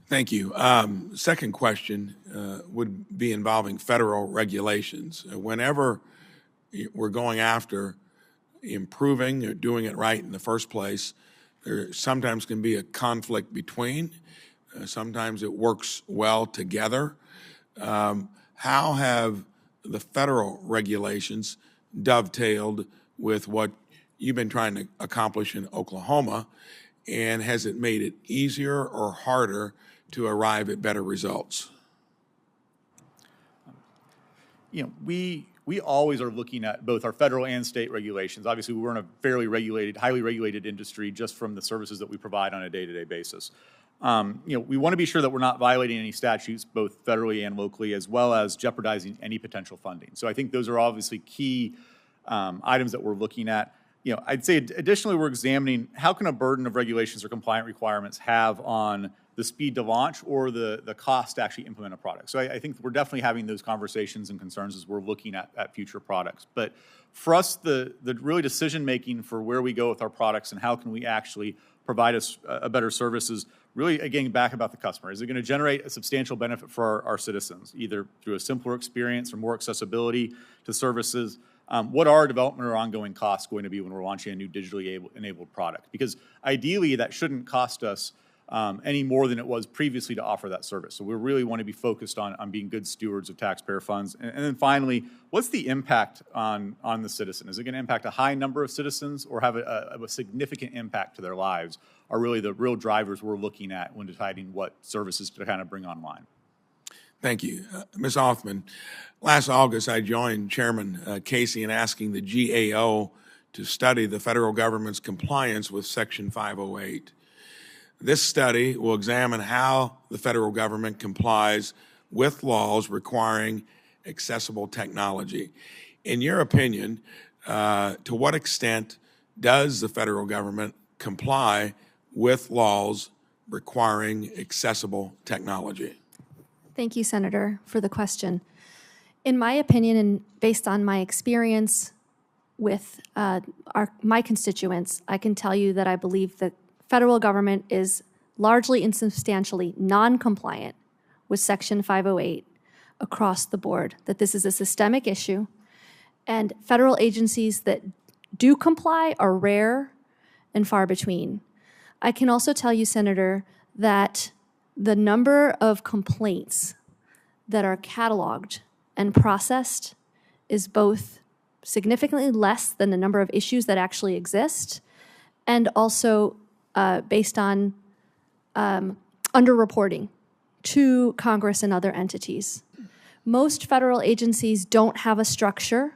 Thank you. Second question would be involving federal regulations. Whenever we're going after improving or doing it right in the first place, there sometimes can be a conflict between. Sometimes it works well together. How have the federal regulations dovetailed with what you've been trying to accomplish in Oklahoma, and has it made it easier or harder to arrive at better results? We always are looking at both our federal and state regulations. Obviously, we're in a fairly regulated, highly regulated industry just from the services that we provide on a day-to-day basis. We want to be sure that we're not violating any statutes, both federally and locally, as well as jeopardizing any potential funding. So I think those are obviously key items that we're looking at. I'd say additionally, we're examining how can a burden of regulations or compliant requirements have on the speed to launch or the cost to actually implement a product. So I think we're definitely having those conversations and concerns as we're looking at future products. But for us, the really decision-making for where we go with our products and how can we actually provide us a better service is really, again, back about the customer. Is it going to generate a substantial benefit for our citizens, either through a simpler experience or more accessibility to services? What are our development or ongoing costs going to be when we're launching a new digitally enabled product? Because ideally, that shouldn't cost us any more than it was previously to offer that service. So we really want to be focused on being good stewards of taxpayer funds. And then finally, what's the impact on the citizen? Is it going to impact a high number of citizens or have a significant impact to their lives are really the real drivers we're looking at when deciding what services to kind of bring online. Thank you. Ms. Othman, last August I joined Chairman Casey in asking the GAO to study the federal government's compliance with Section 508. This study will examine how the federal government complies with laws requiring accessible technology. In your opinion, to what extent does the federal government comply with laws requiring accessible technology? Thank you, Senator, for the question. In my opinion, and based on my experience with my constituents, I can tell you that I believe the federal government is largely and substantially non-compliant with Section 508 across the board, that this is a systemic issue, and federal agencies that do comply are rare and far between. I can also tell you, Senator, that the number of complaints that are cataloged and processed is both significantly less than the number of issues that actually exist, and also based on underreporting to Congress and other entities. Most federal agencies don't have a structure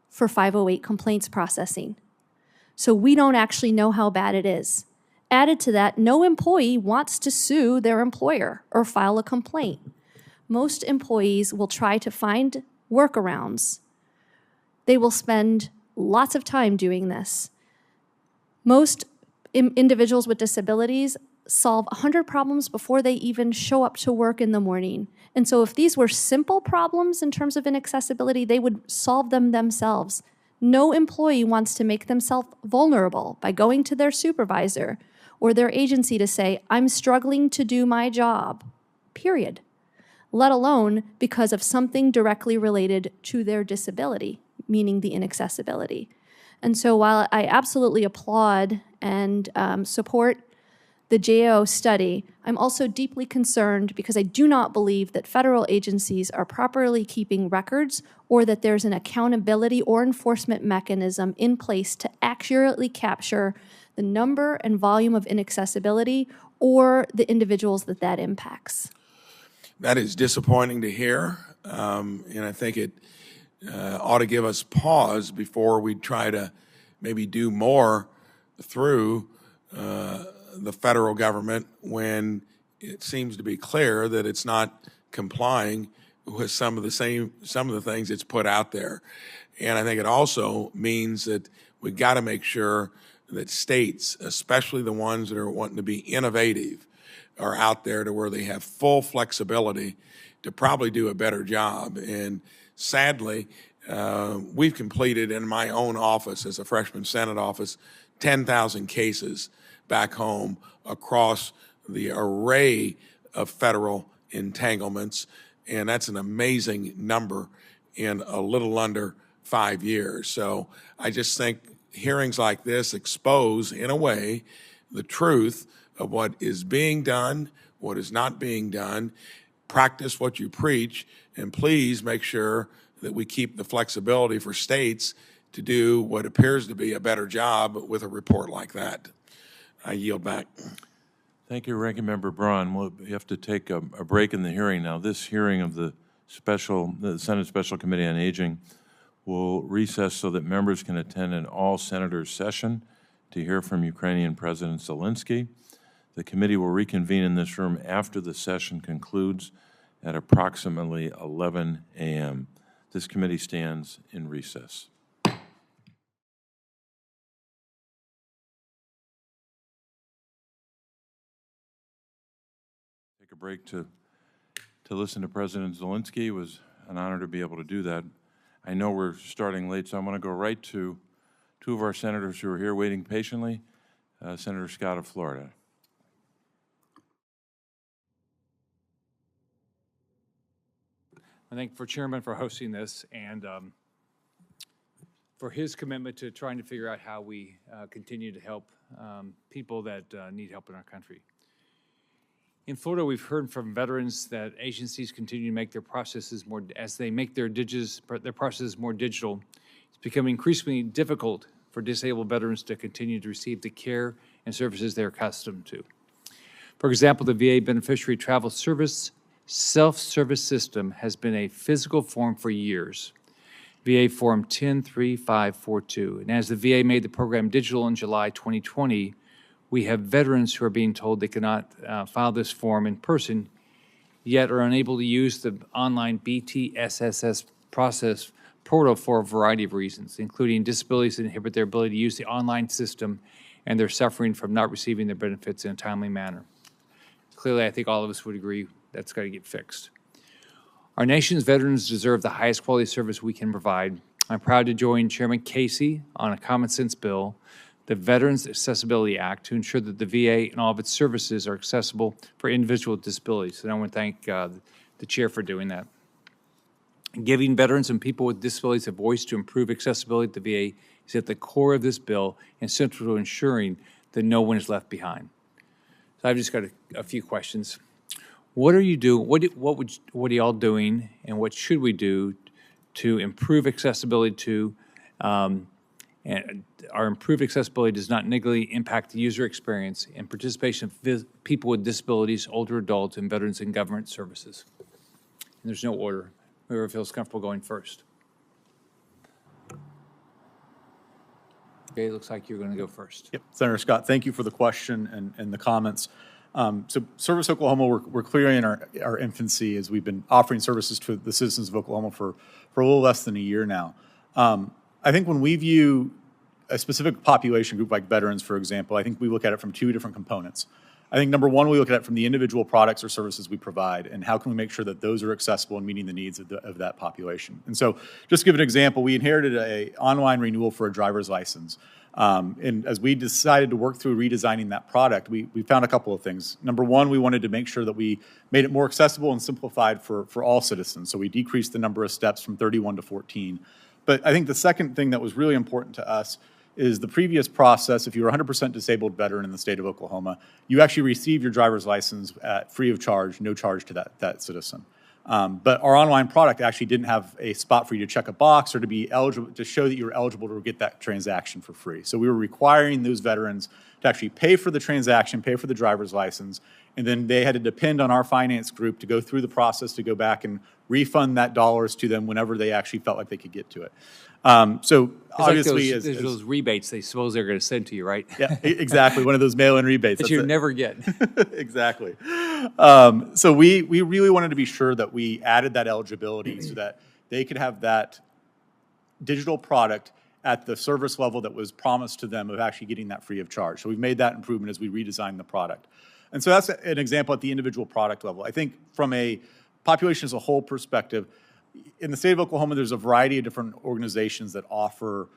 for 508 complaints processing, so we don't actually know how bad it is. Added to that, no employee wants to sue their employer or file a complaint. Most employees will try to find workarounds. They will spend lots of time doing this. Most individuals with disabilities solve 100 problems before they even show up to work in the morning. And so if these were simple problems in terms of inaccessibility, they would solve them themselves. No employee wants to make themselves vulnerable by going to their supervisor or their agency to say, I'm struggling to do my job, period, let alone because of something directly related to their disability, meaning the inaccessibility. And so while I absolutely applaud and support the GAO study, I'm also deeply concerned because I do not believe that federal agencies are properly keeping records or that there's an accountability or enforcement mechanism in place to accurately capture the number and volume of inaccessibility or the individuals that that impacts. That is disappointing to hear, and I think it ought to give us pause before we try to maybe do more through the federal government when it seems to be clear that it's not complying with some of the things it's put out there. And I think it also means that we've got to make sure that states, especially the ones that are wanting to be innovative, are out there to where they have full flexibility to probably do a better job. And sadly, we've completed in my own office as a freshman Senate office 10,000 cases back home across the array of federal entanglements, and that's an amazing number in a little under 5 years. So I just think hearings like this expose, in a way, the truth of what is being done, what is not being done. Practice what you preach, and please make sure that we keep the flexibility for states to do what appears to be a better job with a report like that. I yield back. Thank you, Ranking Member Braun. We'll have to take a break in the hearing now. This hearing of the Senate Special Committee on Aging will recess so that members can attend an all-senators session to hear from Ukrainian President Zelensky. The committee will reconvene in this room after the session concludes at approximately 11 a.m. This committee stands in recess. Take a break to listen to President Zelensky. It was an honor to be able to do that. I know we're starting late, so I'm going to go right to two of our senators who are here waiting patiently. Senator Scott of Florida. I thank for Chairman for hosting this and for his commitment to trying to figure out how we continue to help people that need help in our country. In Florida, we've heard from veterans that agencies continue to make their processes more, as they make their processes more digital. It's becoming increasingly difficult for disabled veterans to continue to receive the care and services they're accustomed to. For example, the VA Beneficiary Travel Service self-service system has been a physical form for years. VA Form 103542. And as the VA made the program digital in July 2020, we have veterans who are being told they cannot file this form in person, yet are unable to use the online BTSSS process portal for a variety of reasons, including disabilities that inhibit their ability to use the online system and they're suffering from not receiving their benefits in a timely manner. Clearly, I think all of us would agree that's got to get fixed. Our nation's veterans deserve the highest quality service we can provide. I'm proud to join Chairman Casey on a common sense bill, the Veterans Accessibility Act, to ensure that the VA and all of its services are accessible for individuals with disabilities. And I want to thank the chair for doing that. Giving veterans and people with disabilities a voice to improve accessibility at the VA is at the core of this bill and central to ensuring that no one is left behind. So I've just got a few questions. What are you doing? What are y'all doing, and what should we do to improve accessibility to? And our improved accessibility does not negatively impact the user experience and participation of people with disabilities, older adults, and veterans in government services. And there's no order. Whoever feels comfortable going first. Okay, it looks like you're going to go first. Yep, Senator Scott, thank you for the question and the comments. So Service Oklahoma, we're clearly in our infancy as we've been offering services to the citizens of Oklahoma for a little less than a year now. I think when we view a specific population group like veterans, for example, I think we look at it from two different components. I think number one, we look at it from the individual products or services we provide and how can we make sure that those are accessible and meeting the needs of that population. And so just to give an example, we inherited an online renewal for a driver's license. And as we decided to work through redesigning that product, we found a couple of things. Number one, we wanted to make sure that we made it more accessible and simplified for all citizens. So we decreased the number of steps from 31 to 14. But I think the second thing that was really important to us is the previous process. If you were 100% disabled veteran in the state of Oklahoma, you actually receive your driver's license at free of charge, no charge to that citizen. But our online product actually didn't have a spot for you to check a box or to be eligible, to show that you were eligible to get that transaction for free. So we were requiring those veterans to actually pay for the transaction, pay for the driver's license, and then they had to depend on our finance group to go through the process to go back and refund that dollars to them whenever they actually felt like they could get to it. So obviously, like those rebates they suppose they're going to send to you, right? Yeah, exactly. One of those mail-in rebates that you never get. Exactly. So we really wanted to be sure that we added that eligibility so that they could have that digital product at the service level that was promised to them of actually getting that free of charge. So we've made that improvement as we redesigned the product. And so that's an example at the individual product level. I think from a population as a whole perspective, in the state of Oklahoma, there's a variety of different organizations that offer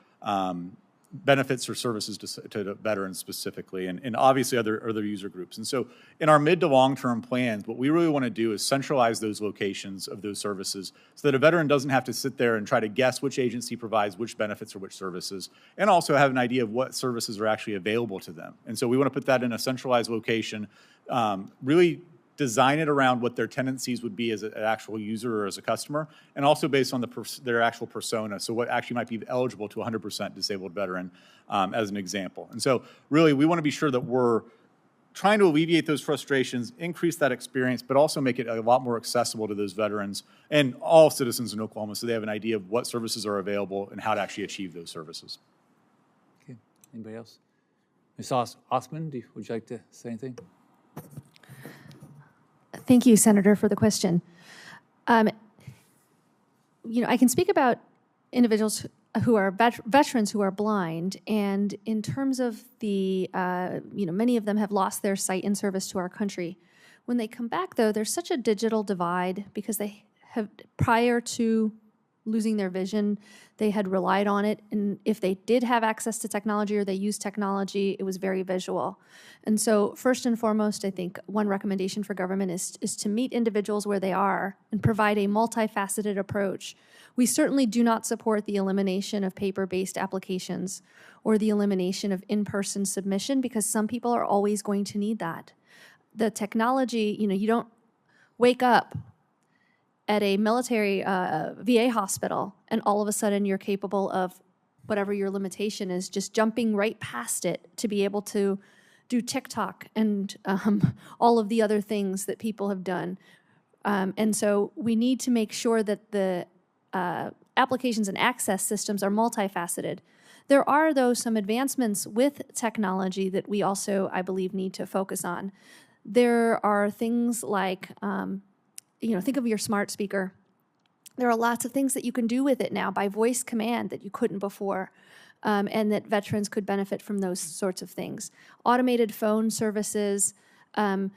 benefits or services to veterans specifically, and obviously other user groups. And so in our mid to long-term plans, what we really want to do is centralize those locations of those services so that a veteran doesn't have to sit there and try to guess which agency provides which benefits or which services, and also have an idea of what services are actually available to them. And so we want to put that in a centralized location, really design it around what their tendencies would be as an actual user or as a customer, and also based on their actual persona, so what actually might be eligible to a 100% disabled veteran, as an example. And so really, we want to be sure that we're trying to alleviate those frustrations, increase that experience, but also make it a lot more accessible to those veterans and all citizens in Oklahoma so they have an idea of what services are available and how to actually achieve those services. Okay. Anybody else? Ms. Osman, would you like to say anything? Thank you, Senator, for the question. I can speak about individuals who are veterans who are blind, and in terms of the, many of them have lost their sight in service to our country. When they come back, though, there's such a digital divide because they have, prior to losing their vision, they had relied on it, and if they did have access to technology or they used technology, it was very visual. And so first and foremost, I think one recommendation for government is to meet individuals where they are and provide a multifaceted approach. We certainly do not support the elimination of paper-based applications or the elimination of in-person submission because some people are always going to need that. The technology, you don't wake up at a military VA hospital, and all of a sudden you're capable of whatever your limitation is, just jumping right past it to be able to do TikTok and all of the other things that people have done. And so we need to make sure that the applications and access systems are multifaceted. There are, though, some advancements with technology that we also, I believe, need to focus on. There are things like think of your smart speaker. There are lots of things that you can do with it now by voice command that you couldn't before, and that veterans could benefit from those sorts of things. Automated phone services. I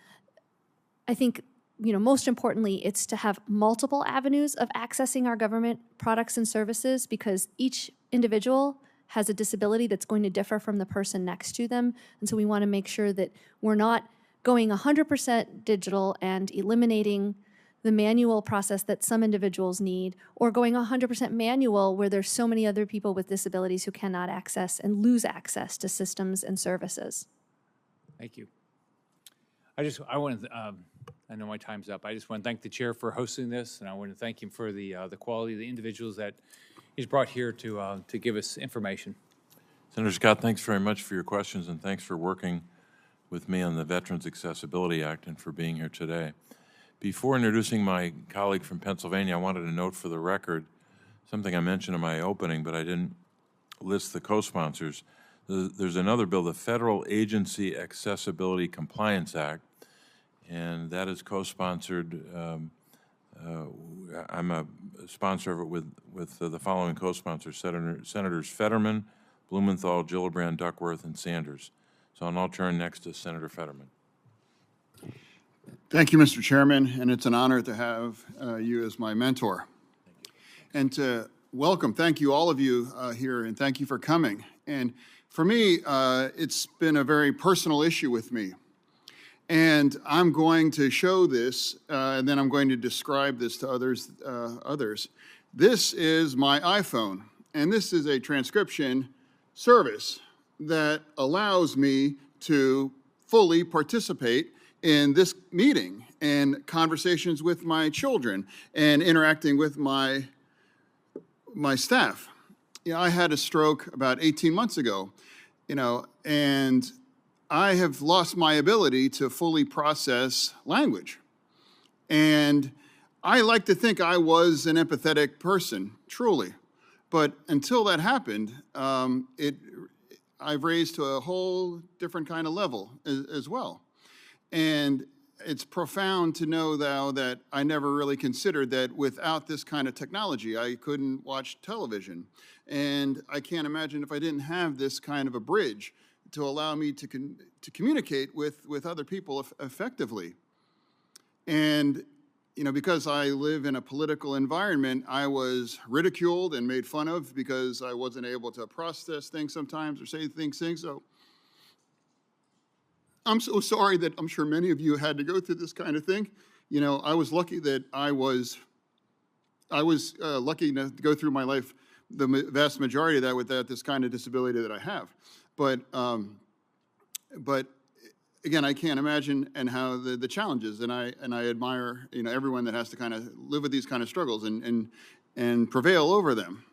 think, most importantly, it's to have multiple avenues of accessing our government products and services, because each individual has a disability that's going to differ from the person next to them. And so we want to make sure that we're not going 100% digital and eliminating the manual process that some individuals need, or going 100% manual where there's so many other people with disabilities who cannot access and lose access to systems and services. Thank you. I want to, I know my time's up. I just want to thank the chair for hosting this, and I want to thank him for the quality of the individuals that he's brought here to give us information. Senator Scott, thanks very much for your questions, and thanks for working with me on the Veterans Accessibility Act and for being here today. Before introducing my colleague from Pennsylvania, I wanted to note for the record something I mentioned in my opening, but I didn't list the co-sponsors. There's another bill, the Federal Agency Accessibility Compliance Act, and that is co-sponsored. I'm a sponsor of it with the following co-sponsors: Senators Fetterman, Blumenthal, Gillibrand, Duckworth, and Sanders. So I'll now turn next to Senator Fetterman. Thank you, Mr. Chairman, and it's an honor to have you as my mentor. And to welcome, thank you, all of you here, and thank you for coming. And for me, it's been a very personal issue with me. And I'm going to show this, and then I'm going to describe this to others. This is my iPhone, and this is a transcription service that allows me to fully participate in this meeting and conversations with my children and interacting with my staff. I had a stroke about 18 months ago, and I have lost my ability to fully process language. And I like to think I was an empathetic person, truly. But until that happened, I've raised to a whole different kind of level as well. And it's profound to know, though, that I never really considered that without this kind of technology, I couldn't watch television. And I can't imagine if I didn't have this kind of a bridge to allow me to communicate with other people effectively. And, because I live in a political environment, I was ridiculed and made fun of because I wasn't able to process things sometimes or say things. So I'm so sorry that I'm sure many of you had to go through this kind of thing. I was lucky that I was lucky enough to go through my life, the vast majority of that, without this kind of disability that I have. But again, I can't imagine and how the challenges, and I admire everyone that has to kind of live with these kind of struggles and prevail over them.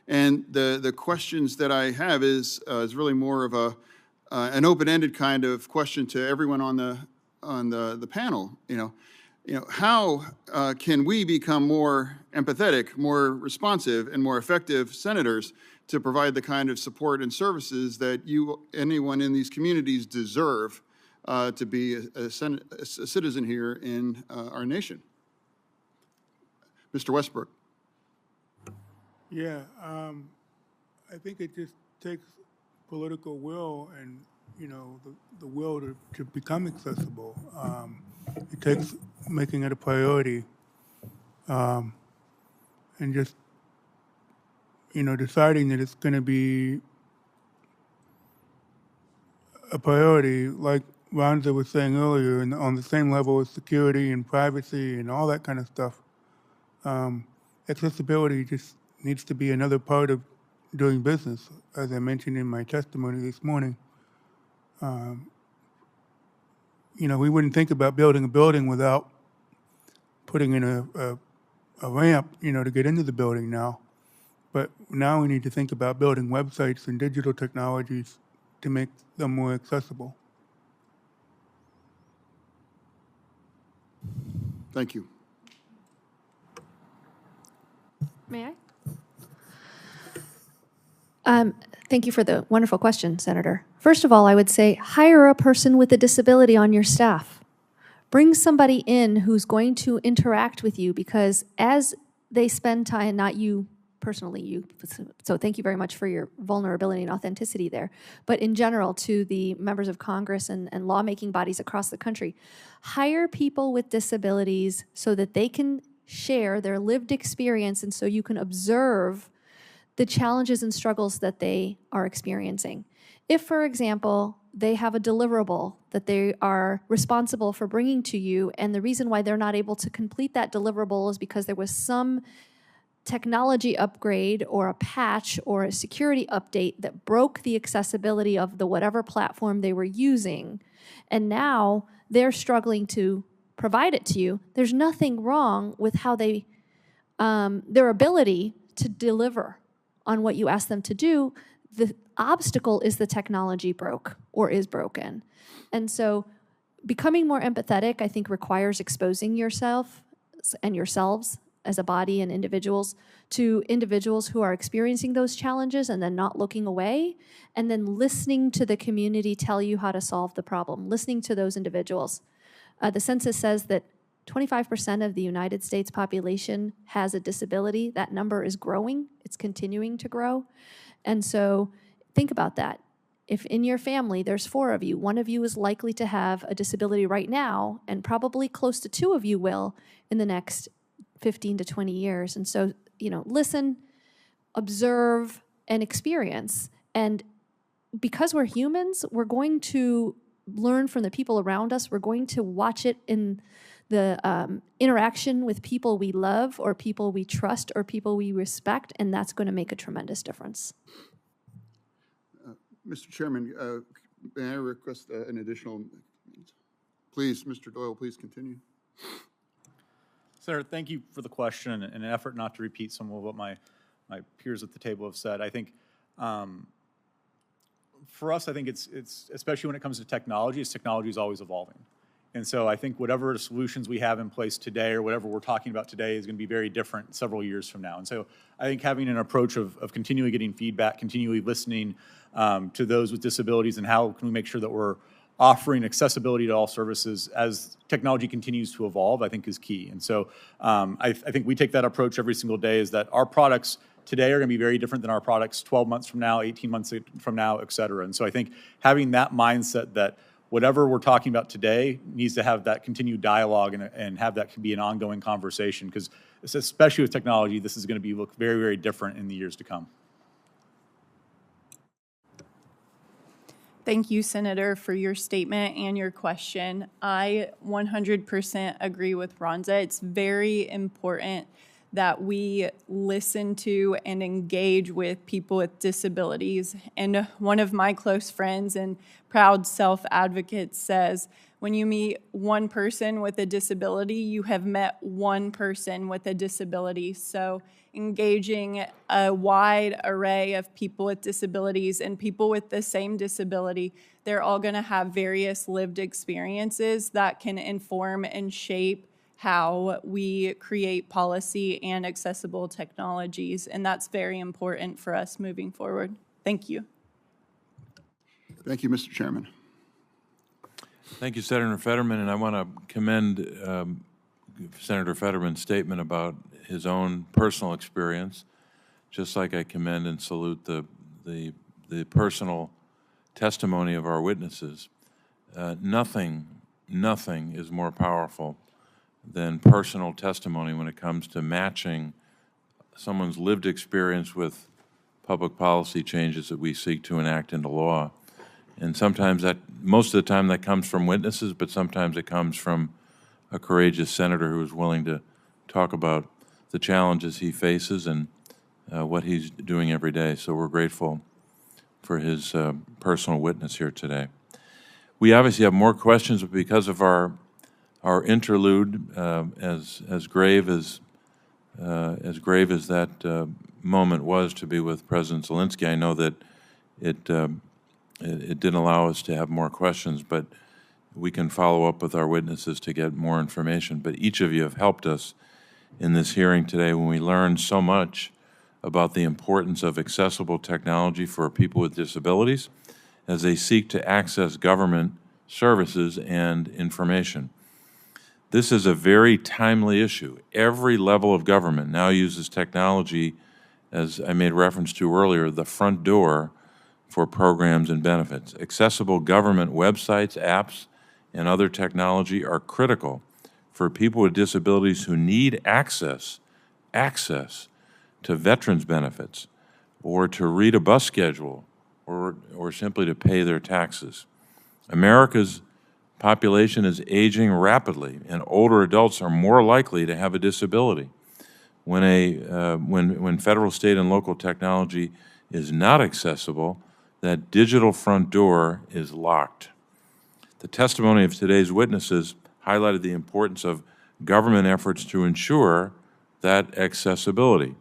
And the questions that I have is really more of an open-ended kind of question to everyone on the panel. How can we become more empathetic, more responsive, and more effective senators to provide the kind of support and services that anyone in these communities deserve to be a citizen here in our nation? Mr. Westbrook. Yeah, I think it just takes political will and, the will to become accessible. It takes making it a priority and just, deciding that it's going to be a priority, like Ronza was saying earlier, and on the same level as security and privacy and all that kind of stuff. Accessibility just needs to be another part of doing business, as I mentioned in my testimony this morning. We wouldn't think about building a building without putting in a ramp, to get into the building now. But now we need to think about building websites and digital technologies to make them more accessible. Thank you. May I? Thank you for the wonderful question, Senator. First of all, I would say hire a person with a disability on your staff. Bring somebody in who's going to interact with you, because as they spend time, not you personally, you, so thank you very much for your vulnerability and authenticity there, but in general to the members of Congress and lawmaking bodies across the country, hire people with disabilities so that they can share their lived experience and so you can observe the challenges and struggles that they are experiencing. If, for example, they have a deliverable that they are responsible for bringing to you, and the reason why they're not able to complete that deliverable is because there was some technology upgrade or a patch or a security update that broke the accessibility of the whatever platform they were using, and now they're struggling to provide it to you, there's nothing wrong with how they, their ability to deliver on what you ask them to do. The obstacle is the technology broke or is broken. And so becoming more empathetic, I think, requires exposing yourself and yourselves as a body and individuals to individuals who are experiencing those challenges and then not looking away, and then listening to the community tell you how to solve the problem, listening to those individuals. The census says that 25% of the United States population has a disability. That number is growing. It's continuing to grow. And so think about that. If in your family there's 4 of you, one of you is likely to have a disability right now, and probably close to 2 of you will in the next 15 to 20 years. And so, listen, observe, and experience. And because we're humans, we're going to learn from the people around us. We're going to watch it in the interaction with people we love or people we trust or people we respect, and that's going to make a tremendous difference. Mr. Chairman, may I request an additional, please, Mr. Doyle, please continue. Senator, thank you for the question. In an effort not to repeat some of what my peers at the table have said, I think for us, I think it's especially when it comes to technology is always evolving. And so I think whatever solutions we have in place today or whatever we're talking about today is going to be very different several years from now. And so I think having an approach of continually getting feedback, continually listening to those with disabilities, and how can we make sure that we're offering accessibility to all services as technology continues to evolve, I think is key. And so I think we take that approach every single day, is that our products today are going to be very different than our products 12 months from now, 18 months from now, et cetera. And so I think having that mindset that whatever we're talking about today needs to have that continued dialogue and have that be an ongoing conversation, because especially with technology, this is going to look very, very different in the years to come. Thank you, Senator, for your statement and your question. I 100% agree with Ronza. It's very important that we listen to and engage with people with disabilities. And one of my close friends and proud self-advocates says, when you meet one person with a disability, you have met one person with a disability. So engaging a wide array of people with disabilities and people with the same disability, they're all going to have various lived experiences that can inform and shape how we create policy and accessible technologies. And that's very important for us moving forward. Thank you. Thank you, Mr. Chairman. Thank you, Senator Fetterman, and I want to commend Senator Fetterman's statement about his own personal experience, just like I commend and salute the personal testimony of our witnesses. Nothing is more powerful than personal testimony when it comes to matching someone's lived experience with public policy changes that we seek to enact into law. And sometimes most of the time that comes from witnesses, but sometimes it comes from a courageous senator who is willing to talk about the challenges he faces and what he's doing every day. So we're grateful for his personal witness here today. We obviously have more questions, but because of our interlude, as grave as that moment was to be with President Zelensky, I know that it didn't allow us to have more questions, but we can follow up with our witnesses to get more information. But each of you have helped us in this hearing today when we learned so much about the importance of accessible technology for people with disabilities as they seek to access government services and information. This is a very timely issue. Every level of government now uses technology, as I made reference to earlier, the front door for programs and benefits. Accessible government websites, apps, and other technology are critical for people with disabilities who need access to veterans benefits, or to read a bus schedule, or simply to pay their taxes. America's population is aging rapidly, and older adults are more likely to have a disability. When federal, state, and local technology is not accessible, that digital front door is locked. The testimony of today's witnesses highlighted the importance of government efforts to ensure that accessibility.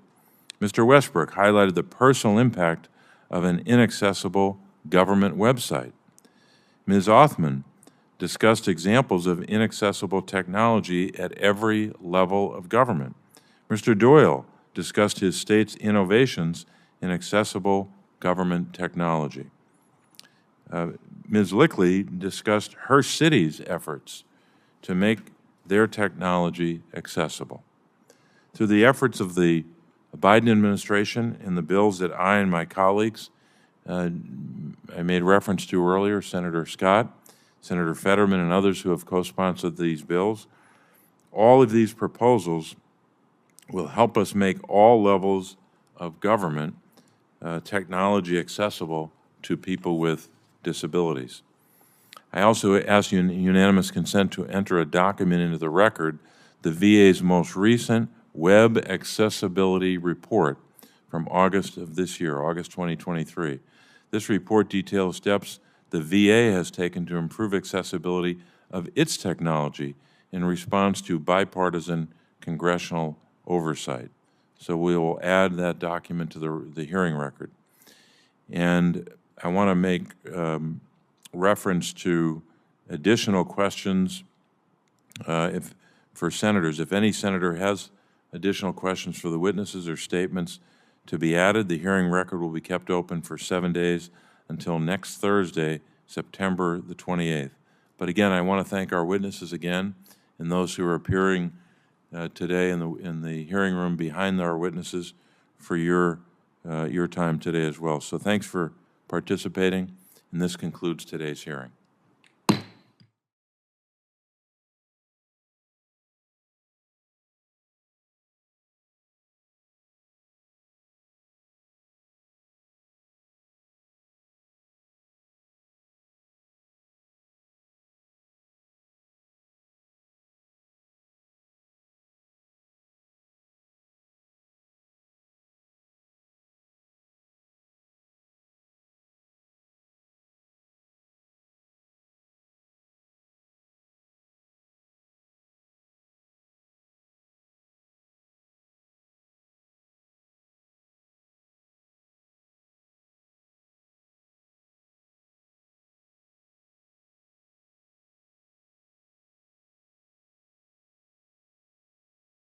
Mr. Westbrook highlighted the personal impact of an inaccessible government website. Ms. Othman discussed examples of inaccessible technology at every level of government. Mr. Doyle discussed his state's innovations in accessible government technology. Ms. Lickley discussed her city's efforts to make their technology accessible. Through the efforts of the Biden administration and the bills that I and my colleagues, I made reference to earlier, Senator Scott, Senator Fetterman, and others who have co-sponsored these bills, all of these proposals will help us make all levels of government technology accessible to people with disabilities. I also ask unanimous consent to enter a document into the record, the VA's most recent Web Accessibility Report from August of this year, August 2023. This report details steps the VA has taken to improve accessibility of its technology in response to bipartisan congressional oversight. So we will add that document to the hearing record. And I want to make reference to additional questions for senators. If any senator has additional questions for the witnesses or statements to be added, the hearing record will be kept open for 7 days until next Thursday, September the 28th. But again, I want to thank our witnesses again and those who are appearing today in the hearing room behind our witnesses for your time today as well. So thanks for participating, and this concludes today's hearing.